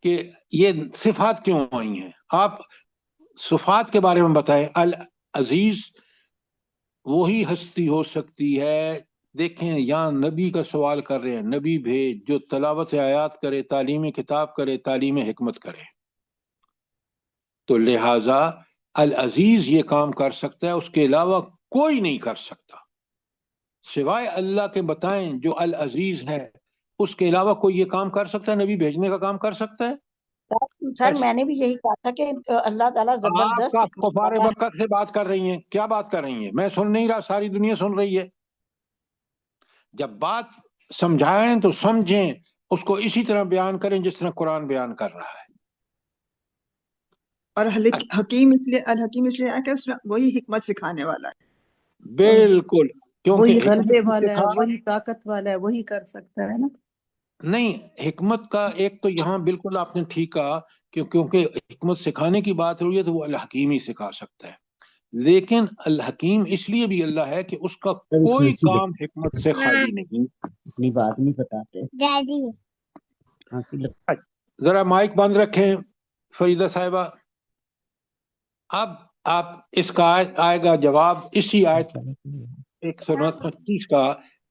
کہ یہ صفات کیوں آئی ہیں؟ آپ صفات کے بارے میں بتائیں. العزیز وہی ہستی ہو سکتی ہے. دیکھیں یہاں نبی کا سوال کر رہے ہیں، نبی بھیج جو تلاوت آیات کرے، تعلیم کتاب کرے، تعلیم حکمت کرے. تو لہٰذا العزیز یہ کام کر سکتا ہے، اس کے علاوہ کوئی نہیں کر سکتا. سوائے اللہ کے بتائیں جو العزیز ہے، اس کے علاوہ کوئی یہ کام کر سکتا ہے؟ نبی بھیجنے کا کام کر سکتا ہے؟ سر میں نے بھی یہی کہا تھا کہ اللہ تعالیٰ آپ زبردست کا حکمت کفار والا ہے۔ مکہ سے بات کر رہی ہیں، کیا بات کر رہی ہیں؟ میں سن نہیں رہا، ساری دنیا سن رہی ہے۔ جب بات سمجھائیں تو سمجھیں، اس کو اسی طرح بیان کریں جس طرح قرآن بیان کر رہا ہے۔ اور حکیم اس لیے الحکیم اس لیے ہے کہ اس میں وہی حکمت سکھانے والا ہے۔ بالکل، وہی کیونکہ غلبے حکمت والا ہے، سکھا وہی طاقت والا ہے، وہی کر سکتا ہے نا۔ نہیں، حکمت کا ایک تو یہاں بالکل آپ نے ٹھیک کہا کہ کیونکہ حکمت سکھانے کی بات ہو رہی ہے تو وہ الحکیم ہی سکھا سکتا ہے، لیکن الحکیم اس لیے بھی اللہ ہے کہ اس کا کوئی کام حکمت سے خالی نہیں۔ اپنی بات نہیں بتاتے ڈیڈی۔ ذرا مائک بند رکھیں فریدہ صاحبہ۔ اب آپ اس کا آئے گا جواب اسی آیت 129 کا،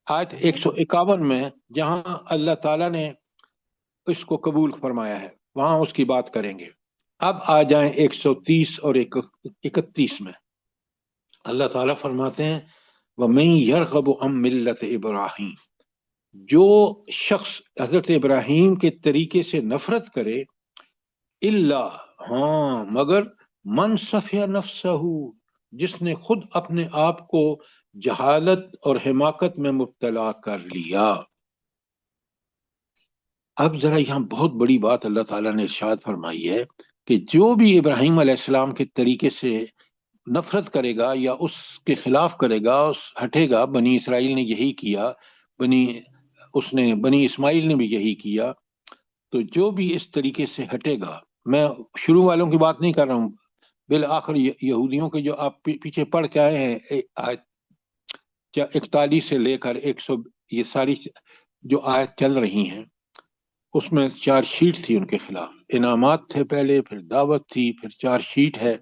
آیت 151 میں، جہاں اللہ تعالیٰ نے اس کو قبول فرمایا ہے، وہاں اس کی بات کریں گے۔ اب آ جائیں 130 اور 31 میں۔ اللہ تعالیٰ فرماتے ہیں وَمَن يَرْغَبُ عَن مِلَّةِ إِبْرَاهِيمَ، جو شخص حضرت ابراہیم کے طریقے سے نفرت کرے، اللہ، ہاں مگر من صفیہ نفسہ، جس نے خود اپنے آپ کو جہالت اور حماقت میں مبتلا کر لیا۔ اب ذرا یہاں بہت بڑی بات اللہ تعالیٰ نے ارشاد فرمائی ہے کہ جو بھی ابراہیم علیہ السلام کے طریقے سے نفرت کرے گا یا اس کے خلاف کرے گا، ہٹے گا، بنی اسرائیل نے یہی کیا، بنی اسماعیل نے بھی یہی کیا، تو جو بھی اس طریقے سے ہٹے گا، میں شروع والوں کی بات نہیں کر رہا ہوں، بالآخر یہودیوں کے جو آپ پیچھے پڑھ کے آئے ہیں، 41 سے لے کر 100، یہ ساری جو آیت چل رہی ہیں، اس میں 4 شیٹ تھی ان کے خلاف، انعامات تھے پہلے، پھر دعوت تھی، پھر 4 شیٹ ہے،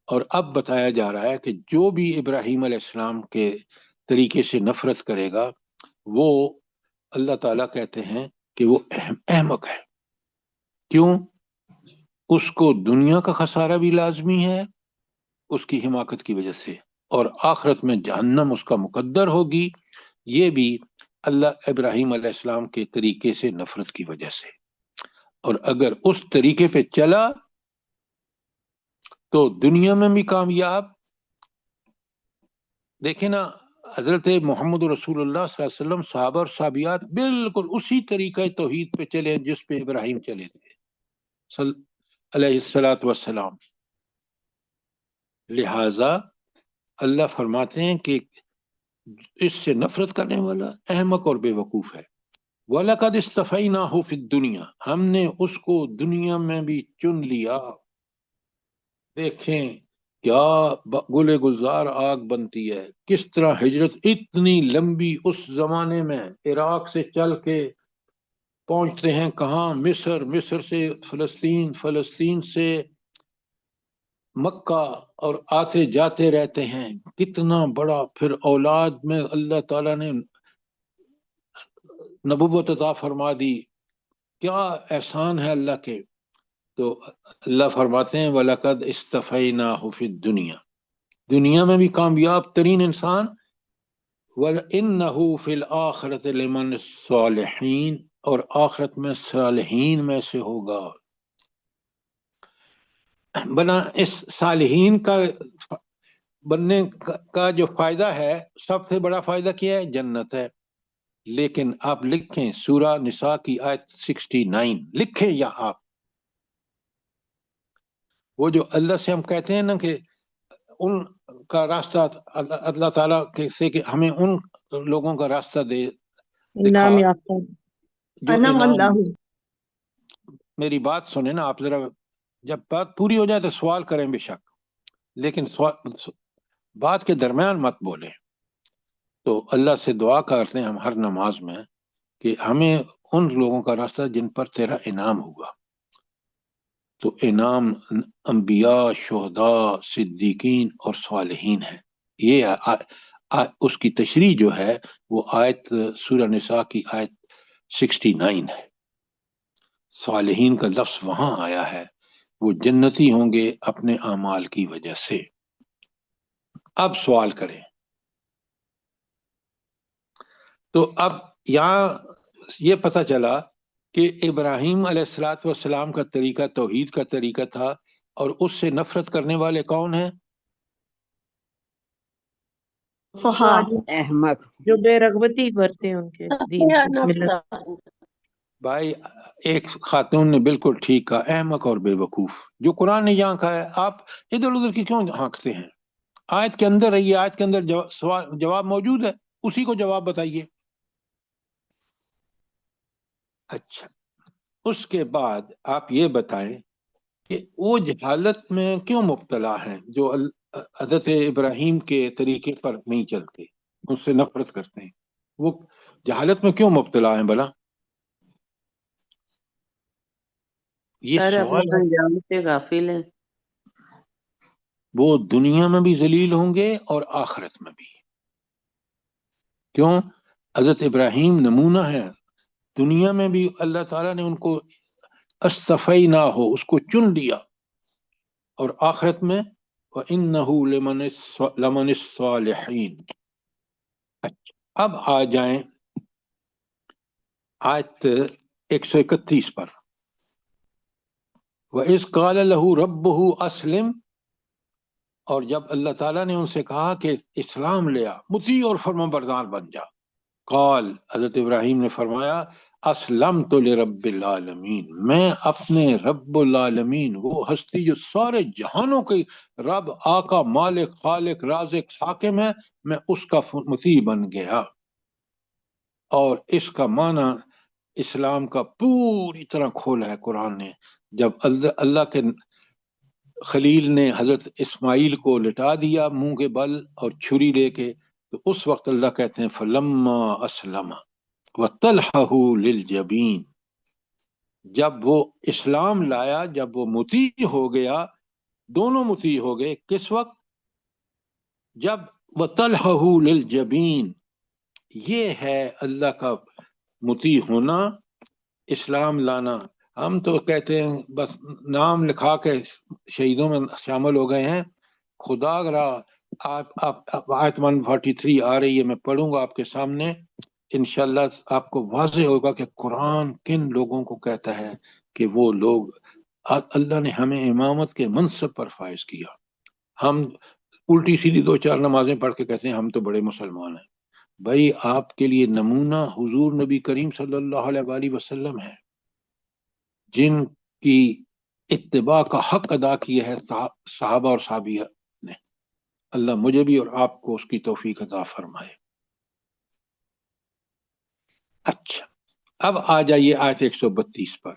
اور اب بتایا جا رہا ہے کہ جو بھی ابراہیم علیہ السلام کے طریقے سے نفرت کرے گا، وہ اللہ تعالیٰ کہتے ہیں کہ وہ احمق ہے۔ کیوں؟ اس کو دنیا کا خسارہ بھی لازمی ہے اس کی حماقت کی وجہ سے، اور آخرت میں جہنم اس کا مقدر ہوگی، یہ بھی اللہ ابراہیم علیہ السلام کے طریقے سے نفرت کی وجہ سے۔ اور اگر اس طریقے پہ چلا تو دنیا میں بھی کامیاب۔ دیکھیں نا، حضرت محمد رسول اللہ صلی اللہ علیہ وسلم، صحابہ اور صحابیات بالکل اسی طریقہ توحید پہ چلے جس پہ ابراہیم چلے تھے علیہ الصلاۃ والسلام۔ لہذا اللہ فرماتے ہیں کہ اس سے نفرت کرنے والا احمق اور بے وقوف ہے۔ وَلَقَدْ اصْطَفَيْنَاهُ فِي الدُّنْيَا، ہم نے اس کو دنیا میں بھی چن لیا۔ دیکھیں کیا گل گلزار آگ بنتی ہے، کس طرح ہجرت اتنی لمبی اس زمانے میں، عراق سے چل کے پہنچتے ہیں کہاں؟ مصر، مصر سے فلسطین، فلسطین سے مکہ، اور آتے جاتے رہتے ہیں۔ کتنا بڑا پھر اولاد میں اللہ تعالیٰ نے نبوت عطا فرما دی، کیا احسان ہے اللہ کے۔ تو اللہ فرماتے ہیں وَلَقَدْ اصْطَفَيْنَاهُ فِي الدُّنْيَا، دنیا میں بھی کامیاب ترین انسان، وَإِنَّهُ فِي الْآخِرَةِ لَمِنَ الصَّالِحِينَ، اور آخرت میں صالحین میں سے ہوگا۔ بنا اس صالحین کا بننے کا جو فائدہ ہے، سب سے بڑا فائدہ کیا ہے؟ جنت ہے۔ لیکن آپ لکھیں سورہ نساء کی آیت 69 لکھیں، یا آپ وہ جو اللہ سے ہم کہتے ہیں نا کہ ان کا راستہ، اللہ تعالیٰ سے کہ ہمیں ان لوگوں کا راستہ دکھا انعام یافتہ۔ جو انعم انعام۔ اللہ۔ میری بات سنیں نا آپ ذرا، جب بات پوری ہو جائے تو سوال کریں بے شک، لیکن بات کے درمیان مت بولیں۔ تو اللہ سے دعا کرتے ہیں ہم ہر نماز میں کہ ہمیں ان لوگوں کا راستہ جن پر تیرا انعام ہوا۔ تو انعام انبیاء، شہداء، صدیقین اور صالحین ہیں۔ یہ اس کی تشریح جو ہے وہ آیت سورہ نساء کی آیت 69 ہے۔ صالحین کا لفظ وہاں آیا ہے، وہ جنتی ہوں گے اپنے اعمال کی وجہ سے۔ اب سوال کریں۔ تو اب یہاں یہ پتہ چلا کہ ابراہیم علیہ الصلوۃ والسلام کا طریقہ توحید کا طریقہ تھا، اور اس سے نفرت کرنے والے کون ہیں؟ فہا احمق۔ جو بے رغبتی برتے ہیں ان کے دین یا کی ملت۔ نفس بھائی ایک خاتون نے بالکل ٹھیک کہا، احمق اور بے وقوف، جو قرآن نے یہاں کہا ہے آپ ادھر ادھر کی کیوں ہانکتے ہیں؟ آیت کے اندر رہیے، آیت کے اندر جواب موجود ہے، اسی کو جواب بتائیے۔ اچھا، اس کے بعد آپ یہ بتائیں کہ وہ جہالت میں کیوں مبتلا ہیں جو حضرت ابراہیم کے طریقے پر نہیں چلتے، اس سے نفرت کرتے ہیں؟ وہ جہالت میں کیوں مبتلا ہیں بھلا؟ یہ سر اپنے سوال ہے۔ انجام سے غافل ہیں۔ وہ دنیا میں بھی ذلیل ہوں گے اور آخرت میں بھی۔ کیوں؟ حضرت ابراہیم نمونہ ہے، دنیا میں بھی اللہ تعالیٰ نے ان کو اصطفینا ہو، اس کو چن لیا، اور آخرت میں وَإِنَّهُ لَمَنِ الصَّالِحِينَ۔ اچھا، اب آ جائیں آیت 131 پر۔ وَإِذْ قَالَ لَهُ رَبُّهُ أَسْلِمْ، اور جب اللہ تعالیٰ نے ان سے کہا کہ اسلام لیا، مطیع اور فرمانبردار بن جا، قال، حضرت ابراہیم نے فرمایا، اسلمت لرب العالمین، میں اپنے رب العالمین، وہ ہستی جو سارے جہانوں کی رب، آقا، مالک، خالق، رازق، حاکم ہے، میں اس کا مطیع بن گیا۔ اور اس کا معنی اسلام کا پوری طرح کھولا ہے قرآن نے۔ جب اللہ کے خلیل نے حضرت اسماعیل کو لٹا دیا منہ کے بل اور چھری لے کے، تو اس وقت اللہ کہتے ہیں فلما اسلم وطلحہ للجبین، جب وہ اسلام لایا، جب وہ مطیع ہو گیا، دونوں مطیع ہو گئے، کس وقت؟ جب وطلحہ للجبین، یہ ہے اللہ کا مطیع ہونا، اسلام لانا۔ ہم تو کہتے ہیں بس نام لکھا کے شہیدوں میں شامل ہو گئے ہیں۔ خدا را آپ آیت 143 آ رہی ہے، میں پڑھوں گا آپ کے سامنے، انشاءاللہ آپ کو واضح ہوگا کہ قرآن کن لوگوں کو کہتا ہے کہ وہ لوگ، اللہ نے ہمیں امامت کے منصب پر فائز کیا، ہم الٹی سیدھی دو چار نمازیں پڑھ کے کہتے ہیں ہم تو بڑے مسلمان ہیں۔ بھائی آپ کے لیے نمونہ حضور نبی کریم صلی اللہ علیہ وآلہ وسلم ہے، جن کی اتباع کا حق ادا کیا ہے صحابہ اور صحابیہ نے۔ اللہ مجھے بھی اور آپ کو اس کی توفیق عطا فرمائے۔ اچھا، اب آ جائیے آیت 132 پر۔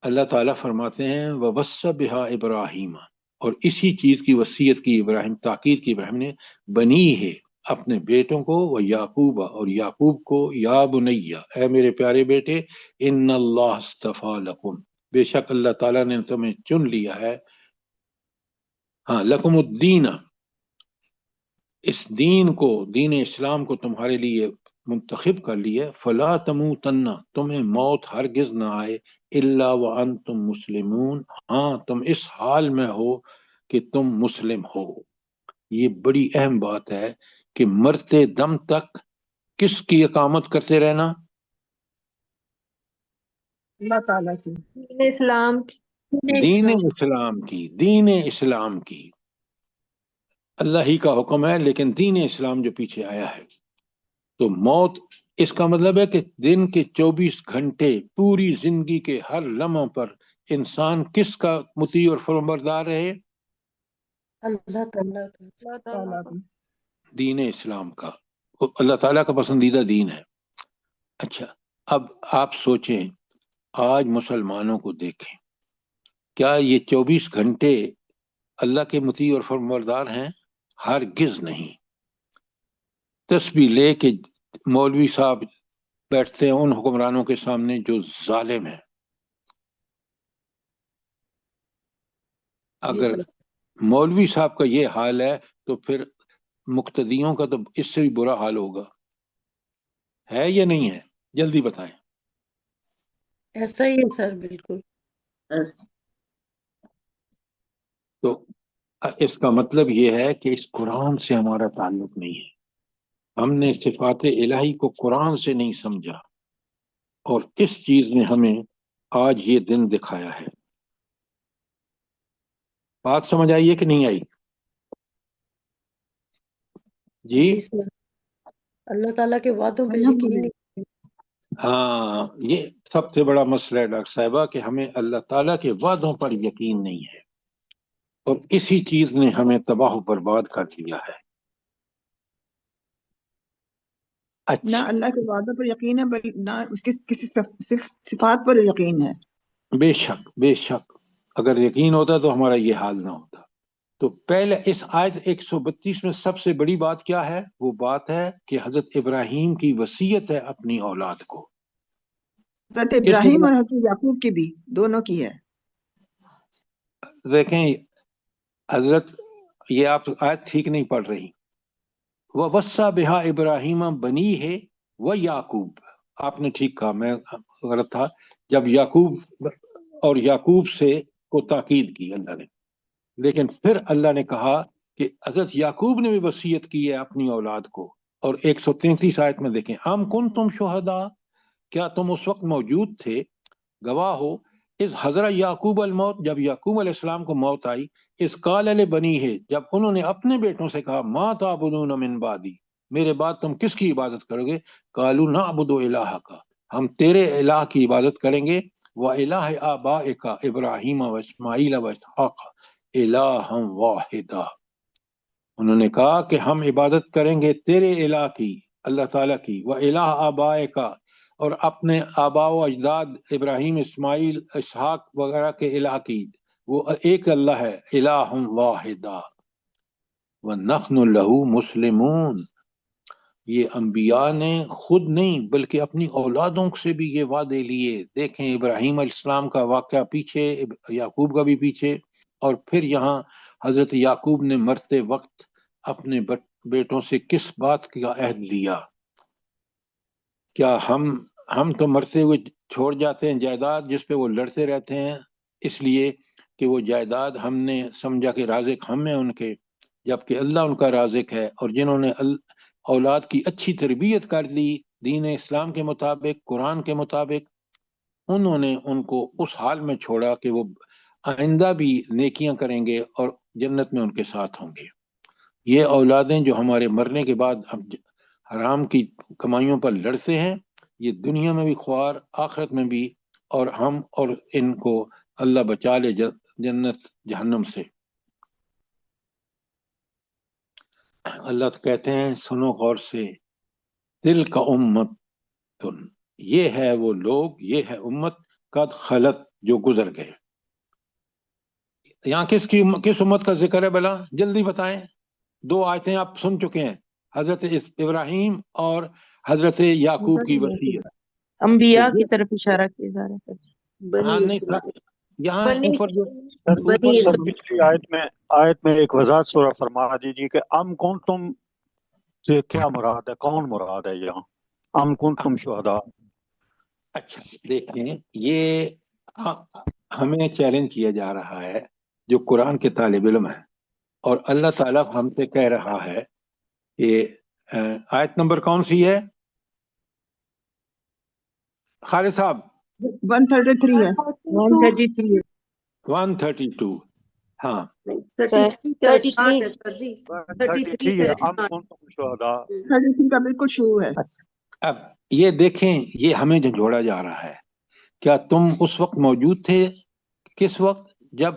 اللہ تعالیٰ فرماتے ہیں وَوَصَّى بِهَا ابراہیم، اور اسی چیز کی وصیت کی ابراہیم، تاکید کی ابراہیم نے، بنی ہے، اپنے بیٹوں کو، و یعقوب، اور یعقوب کو، یا بنیہ، اے میرے پیارے بیٹے، ان اللہ اصطفیٰ لکم، بے شک اللہ تعالیٰ نے تمہیں چن لیا ہے، ہاں، لکم الدین، اس دین کو، دین اسلام کو تمہارے لیے منتخب کر لیا، فلا تموتن، تمہیں موت ہرگز نہ آئے، الا وانتم مسلمون، ہاں تم اس حال میں ہو کہ تم مسلم ہو۔ یہ بڑی اہم بات ہے کہ مرتے دم تک کس کی اقامت کرتے رہنا؟ اللہ تعالیٰ کی، دین اسلام کی۔ دین اسلام کی، دین اسلام کی، اللہ ہی کا حکم ہے، لیکن دین اسلام جو پیچھے آیا ہے، تو موت، اس کا مطلب ہے کہ دن کے 24 گھنٹے، پوری زندگی کے ہر لمحہ پر انسان کس کا مطیع اور فرمانبردار رہے؟ اللہ تعالیٰ کا۔ اللہ تعالیٰ تعالیٰ کی۔ دین اسلام کا، وہ اللہ تعالیٰ کا پسندیدہ دین ہے۔ اچھا، اب آپ سوچیں، آج مسلمانوں کو دیکھیں، کیا یہ 24 گھنٹے اللہ کے مطیع اور فرمانبردار ہیں؟ ہرگز نہیں۔ تسبیح لے کے مولوی صاحب بیٹھتے ہیں ان حکمرانوں کے سامنے جو ظالم ہیں۔ اگر مولوی صاحب کا یہ حال ہے تو پھر مقتدیوں کا تو اس سے بھی برا حال ہوگا، ہے یا نہیں ہے؟ جلدی بتائیں۔ ایسا ہی ہے سر، بالکل۔ تو اس کا مطلب یہ ہے کہ اس قرآن سے ہمارا تعلق نہیں ہے، ہم نے صفات الہی کو قرآن سے نہیں سمجھا، اور اس چیز نے ہمیں آج یہ دن دکھایا ہے۔ بات سمجھ آئیے کہ نہیں آئی؟ جی جی سر، اللہ تعالیٰ کے وعدوں پہ یقین نہیں۔ ہاں، یہ سب سے بڑا مسئلہ ہے ڈاکٹر صاحبہ کہ ہمیں اللہ تعالیٰ کے وعدوں پر یقین نہیں ہے، اور اسی چیز نے ہمیں تباہ و برباد کر دیا ہے۔ نہ اچھا، اللہ کے وعدوں پر یقین ہے، نہ اس کی کسی صفات پر یقین ہے۔ بے شک بے شک، اگر یقین ہوتا تو ہمارا یہ حال نہ ہوتا۔ تو پہلے اس آیت 132 میں سب سے بڑی بات کیا ہے؟ وہ بات ہے کہ حضرت ابراہیم کی وصیت ہے اپنی اولاد کو۔ حضرت کس نے ابراہیم اور حضرت یعقوب کی بھی، دونوں کی ہے۔ دیکھیں حضرت، یہ آپ آیت ٹھیک نہیں پڑھ رہی۔ وَوَصَّى بِهَا ابراہیم بنی ہے وہ یعقوب، آپ نے ٹھیک کہا، میں غلط تھا۔ جب یعقوب اور یعقوب سے کو تاکید کی اللہ نے، لیکن پھر اللہ نے کہا کہ حضرت یعقوب نے بھی وصیت کی ہے اپنی اولاد کو۔ اور 133 آیت میں دیکھیں، ام کنتم شہداء، کیا تم اس وقت موجود تھے، گواہ ہو، اس حضرت یعقوب الموت، جب یعقوب علیہ السلام کو موت آئی، اس قال لبنی ہے، جب انہوں نے اپنے بیٹوں سے کہا ما تعبدون من بعدی، میرے بعد تم کس کی عبادت کرو گے؟ قالوا نعبد الہک، ہم تیرے الہ کی عبادت کریں گے، وَإِلَٰهِ آبَائِكَ إِبْرَاهِيمَ وَإِسْمَاعِيلَ وَإِسْحَاقَ إِلَٰهًا وَاحِدًا، انہوں نے کہا کہ ہم عبادت کریں گے تیرے الہ کی، اللہ تعالیٰ کی، وَإِلَٰهِ آبَائِكَ، اور اپنے آباء و اجداد ابراہیم، اسماعیل، اسحاق وغیرہ کے الہ کی، وہ ایک اللہ ہے، الہ واحدہ، وَنَحْنُ لَهُ مُسْلِمُونَ۔ یہ انبیاء نے خود نہیں بلکہ اپنی اولادوں سے بھی یہ وعدے لیے۔ دیکھیں ابراہیم علیہ السلام کا واقعہ پیچھے، یعقوب کا بھی پیچھے، اور پھر یہاں حضرت یعقوب نے مرتے وقت اپنے بیٹوں سے کس بات کا عہد لیا؟ کیا ہم تو مرتے ہوئے چھوڑ جاتے ہیں جائیداد جس پہ وہ لڑتے رہتے ہیں، اس لیے کہ وہ جائیداد ہم نے سمجھا کہ رازق ہم ہیں ان کے، جبکہ اللہ ان کا رازق ہے۔ اور جنہوں نے اولاد کی اچھی تربیت کر لی دین اسلام کے مطابق، قرآن کے مطابق، انہوں نے ان کو اس حال میں چھوڑا کہ وہ آئندہ بھی نیکیاں کریں گے اور جنت میں ان کے ساتھ ہوں گے۔ یہ اولادیں جو ہمارے مرنے کے بعد حرام کی کمائیوں پر لڑتے ہیں، یہ دنیا میں بھی خوار، آخرت میں بھی، اور ہم اور ان کو اللہ بچا لے جنت جہنم سے۔ اللہ کہتے ہیں، سنو غور سے، دل کا امت، یہ ہے وہ لوگ، یہ ہے امت، قد خلت، جو گزر گئے۔ یہاں کس امت کا ذکر ہے بلا؟ جلدی بتائیں۔ 2 آیتیں آپ سن چکے ہیں، حضرت ابراہیم اور حضرت یعقوب کی وصیت۔ انبیاء کی طرف اشارہ کیا جا رہا ہے سر۔ ہاں بنی نہیں، اسرائیل، یہاں بنی اوپر جو سر بنی سر اسرائیل، پچھلی آیت میں ایک وضاحت سورہ فرما دیجیے کہ ام کن تم سے کیا مراد ہے، کون مراد ہے یہاں؟ ام کن تم شہداء۔ اچھا دیکھیں، یہ ہمیں چیلنج کیا جا رہا ہے جو قرآن کے طالب علم ہیں، اور اللہ تعالیٰ ہم سے کہہ رہا ہے کہ آیت نمبر کون سی ہے خالد صاحب؟ 133 ہے۔ 133 132، ہاں 33 کا اسٹارٹ ہے سر جی، 33 133 کا ہے، ام اسٹارٹ۔ کن تم شہداء۔ 33 کا بالکل شروع ہے۔ اب یہ دیکھیں، یہ ہمیں جو جوڑا جا رہا ہے، کیا تم اس وقت موجود تھے؟ کس وقت؟ جب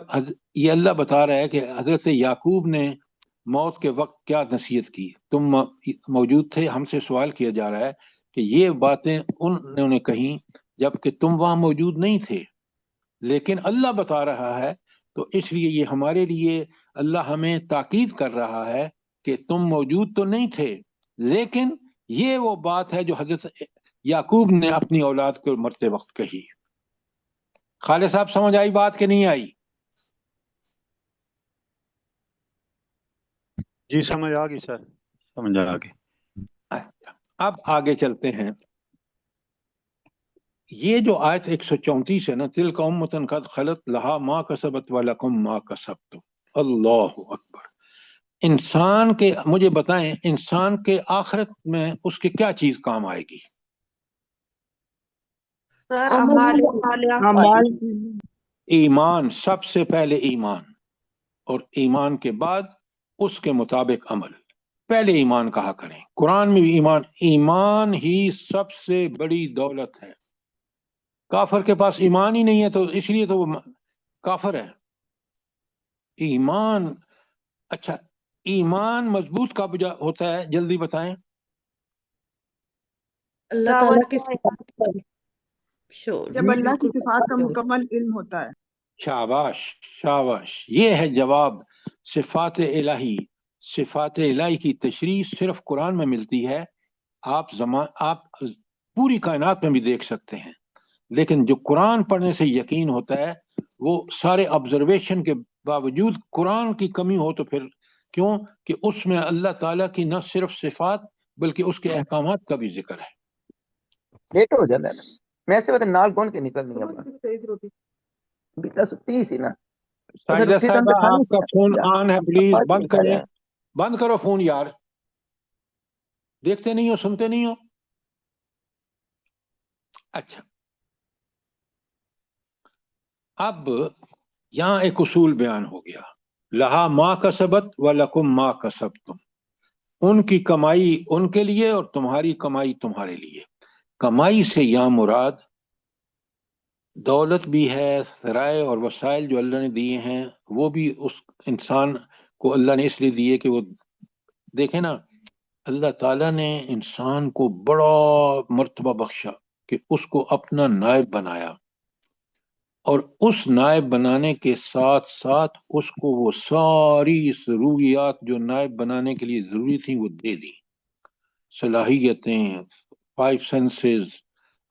یہ اللہ بتا رہا ہے کہ حضرت یعقوب نے موت کے وقت کیا نصیحت کی، تم موجود تھے؟ ہم سے سوال کیا جا رہا ہے کہ یہ باتیں انہوں نے کہیں جبکہ تم وہاں موجود نہیں تھے، لیکن اللہ بتا رہا ہے، تو اس لیے یہ ہمارے لیے اللہ ہمیں تاکید کر رہا ہے کہ تم موجود تو نہیں تھے، لیکن یہ وہ بات ہے جو حضرت یعقوب نے اپنی اولاد کو مرتے وقت کہی۔ خالد صاحب سمجھ آئی بات کہ نہیں آئی؟ جی سمجھ آ گئی سر، سمجھ آ گئی۔ اچھا، اب آگے چلتے ہیں۔ یہ جو آیت 134 ہے نا، تلک امۃ قد خلت لہا ما کسبت ولکم ما کسبتم، اللہ اکبر، انسان کے مجھے بتائیں انسان کے آخرت میں اس کے کیا چیز کام آئے گی؟ سر عمل اعمال ایمان، سب سے پہلے ایمان، اور ایمان کے بعد اس کے مطابق عمل۔ پہلے ایمان کہا کریں، قرآن میں بھی ایمان ہی سب سے بڑی دولت ہے۔ کافر کے پاس ایمان ہی نہیں ہے تو اس لیے تو وہ کافر ہے۔ ایمان، اچھا ایمان مضبوط کب ہوتا ہے؟ جلدی بتائیں۔ اللہ تعالیٰ کے صفات پر شور جب اللہ کی بالکل صفات کا شور۔ مکمل علم ہوتا ہے۔ شاباش شاباش، یہ ہے جواب۔ صفات الہی، صفات الہی کی تشریح صرف قرآن میں ملتی ہے۔ آپ پوری کائنات میں بھی دیکھ سکتے ہیں، لیکن جو قرآن پڑھنے سے یقین ہوتا ہے وہ سارے آبزرویشن کے باوجود قرآن کی کمی ہو تو پھر کیوں کہ اس میں اللہ تعالیٰ کی نہ صرف صفات بلکہ اس کے احکامات کا بھی ذکر ہے۔ لیٹ ہو جاتا ہے نا، میں سے بتا نال کون کے نکلنی ہے بیٹا ستی سی نا ساجدہ صاحبہ آپ کا فون آن ہے، پلیز بند کریں، بند کرو فون یار، دیکھتے نہیں ہو سنتے نہیں ہو۔ اچھا اب یہاں ایک اصول بیان ہو گیا، لہا ما کسبت ولکم ما کسبتم، ان کی کمائی ان کے لیے اور تمہاری کمائی تمہارے لیے۔ کمائی سے یہاں مراد دولت بھی ہے، ذرائع اور وسائل جو اللہ نے دیے ہیں وہ بھی اس انسان کو اللہ نے اس لیے دیے کہ وہ دیکھیں نا، اللہ تعالیٰ نے انسان کو بڑا مرتبہ بخشا کہ اس کو اپنا نائب بنایا، اور اس نائب بنانے کے ساتھ ساتھ اس کو وہ ساری ضروریات جو نائب بنانے کے لیے ضروری تھیں وہ دے دی، صلاحیتیں، 5 سینسز،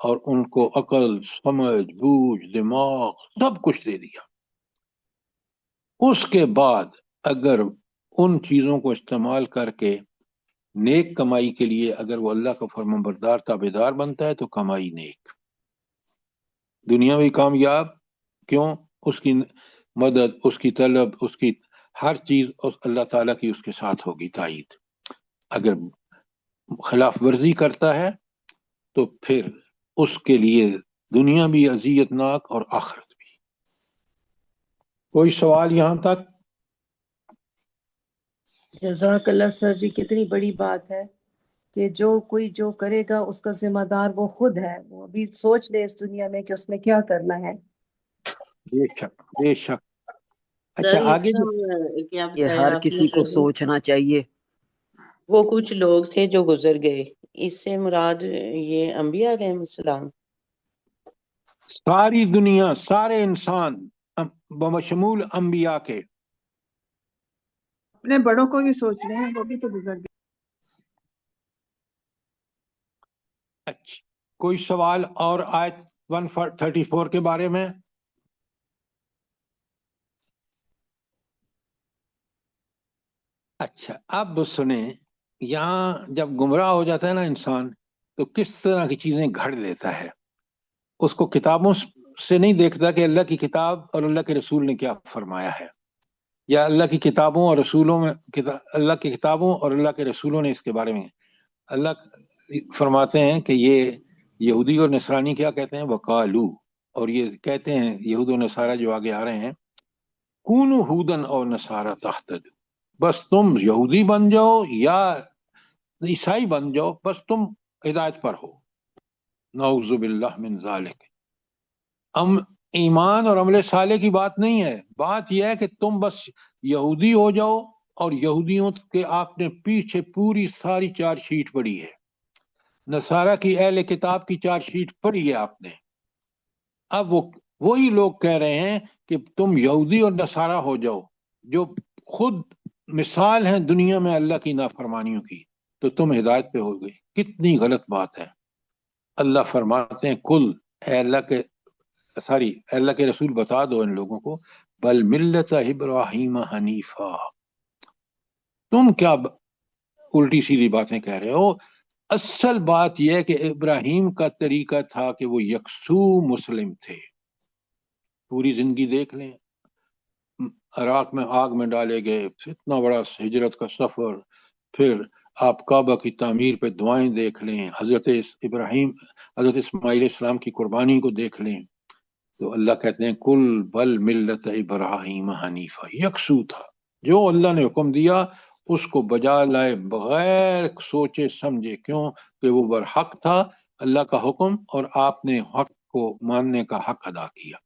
اور ان کو عقل، سمجھ، بوجھ، دماغ سب کچھ دے دیا۔ اس کے بعد اگر ان چیزوں کو استعمال کر کے نیک کمائی کے لیے اگر وہ اللہ کا فرمانبردار تابعدار بنتا ہے تو کمائی نیک، دنیا میں کامیاب، کیوں؟ اس کی مدد، اس کی طلب، اس کی ہر چیز اللہ تعالیٰ کی اس کے ساتھ ہوگی تائید۔ اگر خلاف ورزی کرتا ہے تو پھر اس کے لیے دنیا بھی اذیت ناک اور آخرت بھی۔ کوئی سوال یہاں تک؟ جزاک اللہ سر جی، کتنی بڑی بات ہے کہ جو کوئی جو کرے گا اس کا ذمہ دار وہ خود ہے، وہ ابھی سوچ لے اس دنیا میں کہ اس نے کیا کرنا ہے۔ بے شک بے شک۔ اچھا سر اس آگے کا کیا یہ بتایا ہر آپ کسی نے کو ابھی؟ سوچنا چاہیے۔ وہ کچھ لوگ تھے جو گزر گئے، اس سے مراد یہ انبیاء علیہ السلام؟ ساری دنیا، سارے انسان بشمول انبیاء کے۔ اپنے بڑوں کو بھی سوچ لیں، وہ بھی تو گزر گئے۔ اچھا کوئی سوال اور آیت 134 کے بارے میں؟ اچھا اب سنیں، یہاں جب گمراہ ہو جاتا ہے نا انسان تو کس طرح کی چیزیں گھڑ لیتا ہے، اس کو کتابوں سے نہیں دیکھتا کہ اللہ کی کتاب اور اللہ کے رسول نے کیا فرمایا ہے، یا اللہ کی کتابوں اور رسولوں میں اللہ کی کتابوں اور اللہ کے رسولوں نے اس کے بارے میں۔ اللہ فرماتے ہیں کہ یہ یہودی اور نصرانی کیا کہتے ہیں، وقالو، اور یہ کہتے ہیں یہود و نصارہ جو آگے آ رہے ہیں، کونو ہودن اور نصارہ تہتدوا، بس تم یہودی بن جاؤ یا عیسائی بن جاؤ، بس تم ہدایت پر ہو۔ نعوذ باللہ من ذالک۔ ایمان اور عمل صالح کی بات نہیں ہے، بات یہ ہے کہ تم بس یہودی ہو جاؤ، اور یہودیوں کے آپ نے پیچھے پوری ساری چارج شیٹ پڑھی ہے، نصارہ کی اہل کتاب کی چارج شیٹ پڑھی ہے آپ نے۔ اب وہی لوگ کہہ رہے ہیں کہ تم یہودی اور نصارہ ہو جاؤ جو خود مثال ہیں دنیا میں اللہ کی نافرمانیوں کی، تو تم ہدایت پہ ہو گئی۔ کتنی غلط بات ہے۔ اللہ فرماتے ہیں کل، اے اللہ کے رسول بتا دو ان لوگوں کو، بل ملت ابراہیم حنیفا، تم کیا الٹی سیدھی باتیں کہہ رہے ہو؟ اصل بات یہ ہے کہ ابراہیم کا طریقہ تھا کہ وہ یکسو مسلم تھے۔ پوری زندگی دیکھ لیں، عراق میں آگ میں ڈالے گئے، اتنا بڑا ہجرت کا سفر، پھر آپ کعبہ کی تعمیر پہ دعائیں دیکھ لیں، حضرت ابراہیم حضرت اسماعیل السلام کی قربانی کو دیکھ لیں، تو اللہ کہتے ہیں کل بل ملت ابراہیم حنیفہ، یکسو تھا، جو اللہ نے حکم دیا اس کو بجا لائے بغیر سوچے سمجھے، کیوں کہ وہ برحق تھا اللہ کا حکم، اور آپ نے حق کو ماننے کا حق ادا کیا۔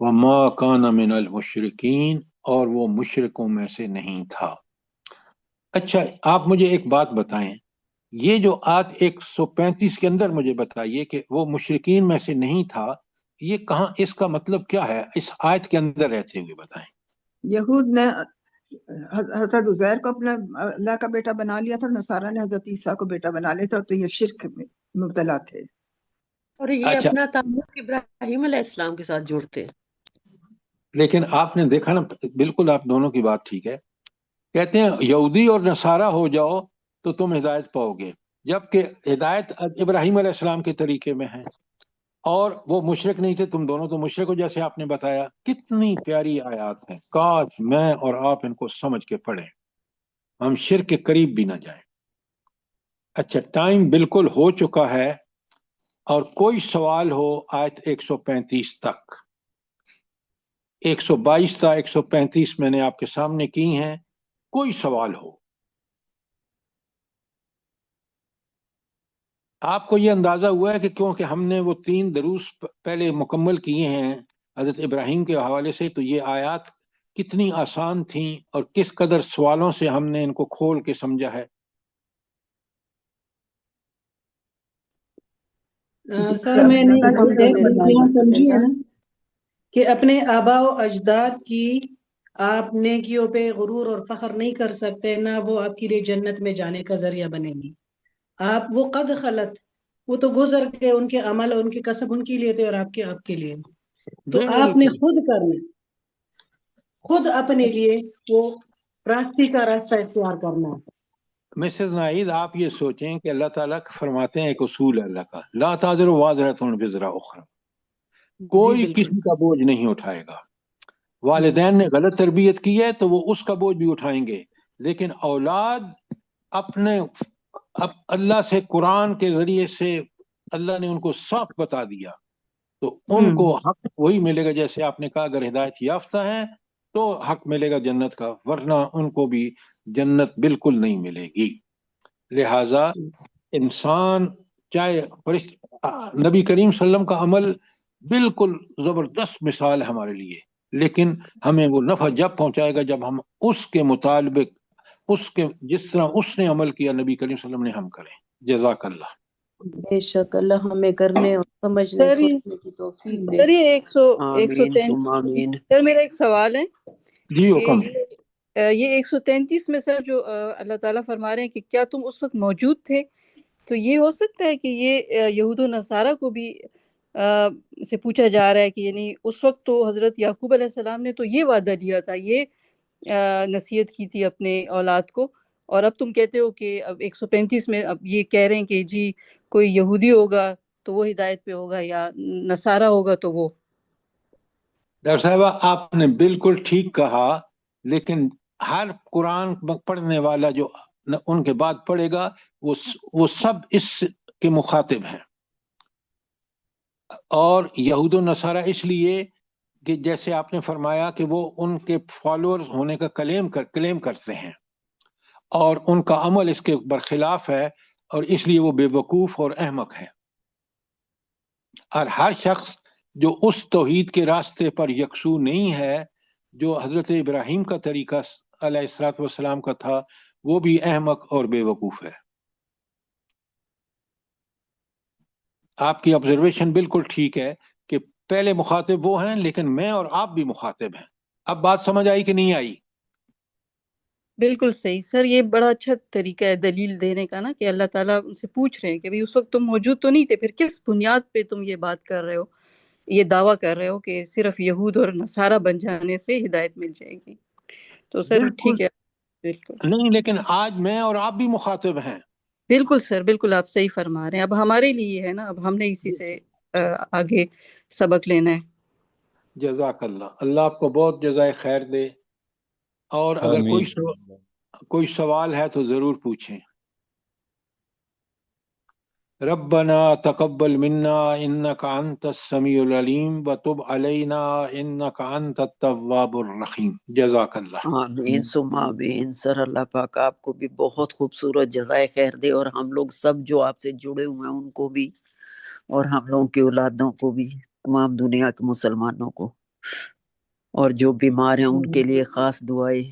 وما کان من المشرکین، اور وہ مشرکوں میں سے نہیں تھا۔ اچھا آپ مجھے ایک بات بتائیں، یہ جو آیت 135 کے اندر مجھے بتائیے کہ وہ مشرکین میں سے نہیں تھا، یہ کہاں، اس کا مطلب کیا ہے اس آیت کے اندر رہتے ہوئے بتائیں۔ یہود نے حضرت عزیر کو اپنا اللہ کا بیٹا بنا لیا تھا، اور نصارہ نے حضرت عیسیٰ کو بیٹا بنا لیا تھا، تو یہ شرک میں مبتلا تھے۔ اور یہ اچھا اپنا تعلق ابراہیم علیہ السلام کے ساتھ جوڑتے ہیں۔ لیکن آپ نے دیکھا نا، بالکل آپ دونوں کی بات ٹھیک ہے، کہتے ہیں یہودی اور نصارہ ہو جاؤ تو تم ہدایت پاؤ گے، جبکہ ہدایت ابراہیم علیہ السلام کے طریقے میں ہے، اور وہ مشرک نہیں تھے، تم دونوں تو مشرک ہو جیسے آپ نے بتایا۔ کتنی پیاری آیات ہیں، کاش میں اور آپ ان کو سمجھ کے پڑھیں، ہم شرک کے قریب بھی نہ جائیں۔ اچھا ٹائم بالکل ہو چکا ہے، اور کوئی سوال ہو آیت 135 تک، 122 تا 135 میں نے آپ کے سامنے کی ہیں، کوئی سوال ہو۔ آپ کو یہ اندازہ ہوا ہے کہ کیونکہ ہم نے وہ 3 دروس پہلے مکمل کیے ہیں حضرت ابراہیم کے حوالے سے، تو یہ آیات کتنی آسان تھیں اور کس قدر سوالوں سے ہم نے ان کو کھول کے سمجھا ہے۔ جی سر میں نے ایک بات الحمدللہ یہاں سمجھی ہے الحمدللہ۔ نا کہ اپنے آبا و اجداد کی آپ نیکیوں پہ غرور اور فخر نہیں کر سکتے، نہ وہ آپ کے لیے جنت میں جانے کا ذریعہ بنے گی۔ آپ وہ قد خلت، وہ تو گزر کے ان کے عمل اور ان کے کسب ان کے لیے تھے، اور آپ کے لیے، تو آپ نے بالکل خود کرنا، خود اپنے لیے وہ راستے کا راستہ اختیار کرنا ہے۔ مسز ناہید، آپ یہ سوچیں کہ اللہ تعالیٰ فرماتے ہیں، ایک اصول ہے اللہ کا، لا تازر وازرۃ وزر اخری، جی کوئی بالکل۔ کسی کا بوجھ نہیں اٹھائے گا۔ والدین نے غلط تربیت کی ہے تو وہ اس کا بوجھ بھی اٹھائیں گے، لیکن اولاد اپنے اللہ سے، قرآن کے ذریعے سے اللہ نے ان کو صاف بتا دیا، تو ان کو حق وہی ملے گا۔ جیسے آپ نے کہا اگر ہدایت یافتہ ہیں تو حق ملے گا جنت کا، ورنہ ان کو بھی جنت بالکل نہیں ملے گی۔ لہذا انسان چاہے نبی کریم صلی اللہ علیہ وسلم کا عمل بالکل زبردست مثال ہے ہمارے لیے، لیکن ہمیں وہ نفع جب پہنچائے گا جب ہم اس کے مطابق، اس کے جس طرح اس نے عمل کیا نبی کریم صلی اللہ علیہ وسلم نے، ہم کریں۔ جزاک اللہ۔ بے شک اللہ ہمیں کرنے اور سمجھنے سر سوچنے کی توفیق دے۔ سر یہ آمین ثم 133 آمین۔ سر میرا ایک سوال ہے جی کہ حکم۔ یہ 133 میں سر جو اللہ تعالیٰ فرما رہے ہیں کہ کیا تم اس وقت موجود تھے، تو یہ ہو سکتا ہے کہ یہ یہود و نصارہ کو بھی سے پوچھا جا رہا ہے کہ یعنی اس وقت تو حضرت یعقوب علیہ السلام نے تو یہ وعدہ دیا تھا، یہ نصیحت کی تھی اپنے اولاد کو، اور اب تم کہتے ہو کہ اب 135 میں اب یہ کہہ رہے ہیں کہ جی کوئی یہودی ہوگا تو وہ ہدایت پہ ہوگا، یا نصارہ ہوگا تو وہ۔ ڈاکٹر صاحبہ آپ نے بالکل ٹھیک کہا، لیکن ہر قرآن پڑھنے والا جو ان کے بعد پڑھے گا وہ سب اس کے مخاطب ہیں، اور یہود و نصارہ اس لیے کہ جیسے آپ نے فرمایا کہ وہ ان کے فالوور ہونے کا کلیم کرتے ہیں، اور ان کا عمل اس کے برخلاف ہے، اور اس لیے وہ بے وقوف اور احمق ہے۔ اور ہر شخص جو اس توحید کے راستے پر یکسو نہیں ہے جو حضرت ابراہیم کا طریقہ علیہ الصلوۃ والسلام کا تھا، وہ بھی احمق اور بے وقوف ہے۔ آپ کی آبزرویشن بالکل ٹھیک ہے کہ پہلے مخاطب وہ ہیں، لیکن میں اور آپ بھی مخاطب ہیں۔ اب بات سمجھ آئی کہ نہیں آئی؟ بالکل صحیح سر، یہ بڑا اچھا طریقہ ہے دلیل دینے کا نا، کہ اللہ تعالیٰ ان سے پوچھ رہے ہیں کہ بھئی اس وقت تم موجود تو نہیں تھے، پھر کس بنیاد پہ تم یہ بات کر رہے ہو، یہ دعویٰ کر رہے ہو کہ صرف یہود اور نصارہ بن جانے سے ہدایت مل جائے گی۔ تو سر بالکل ٹھیک ہے، بالکل نہیں، لیکن آج میں اور آپ بھی مخاطب ہیں۔ بالکل سر، بالکل آپ صحیح فرما رہے ہیں، اب ہمارے لیے ہے نا، اب ہم نے اسی سے آگے سبق لینا ہے۔ جزاک اللہ، اللہ آپ کو بہت جزائے خیر دے. اور اگر کوئی سوال ہے تو ضرور پوچھیں. ربنا تقبل منا انك انت السميع العليم وتب علينا انك انت التواب الرحيم. جزاک اللہ. آمین ثم آمین. سر اللہ پاک آپ کو بھی بہت خوبصورت جزائے خیر دے، اور ہم لوگ سب جو آپ سے جڑے ہوئے ہیں ان کو بھی، اور ہم لوگوں کی اولادوں کو بھی، تمام دنیا کے مسلمانوں کو، اور جو بیمار ہیں ان کے لیے خاص دعائیں.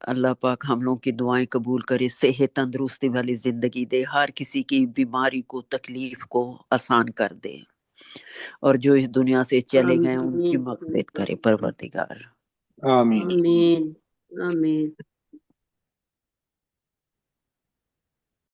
اللہ پاک ہم لوگوں کی دعائیں قبول کرے، صحت تندرستی والی زندگی دے، ہر کسی کی بیماری کو تکلیف کو آسان کر دے، اور جو اس دنیا سے چلے گئے ان کی آمین مغفرت کرے پروردگار. آمین. آمین آمین.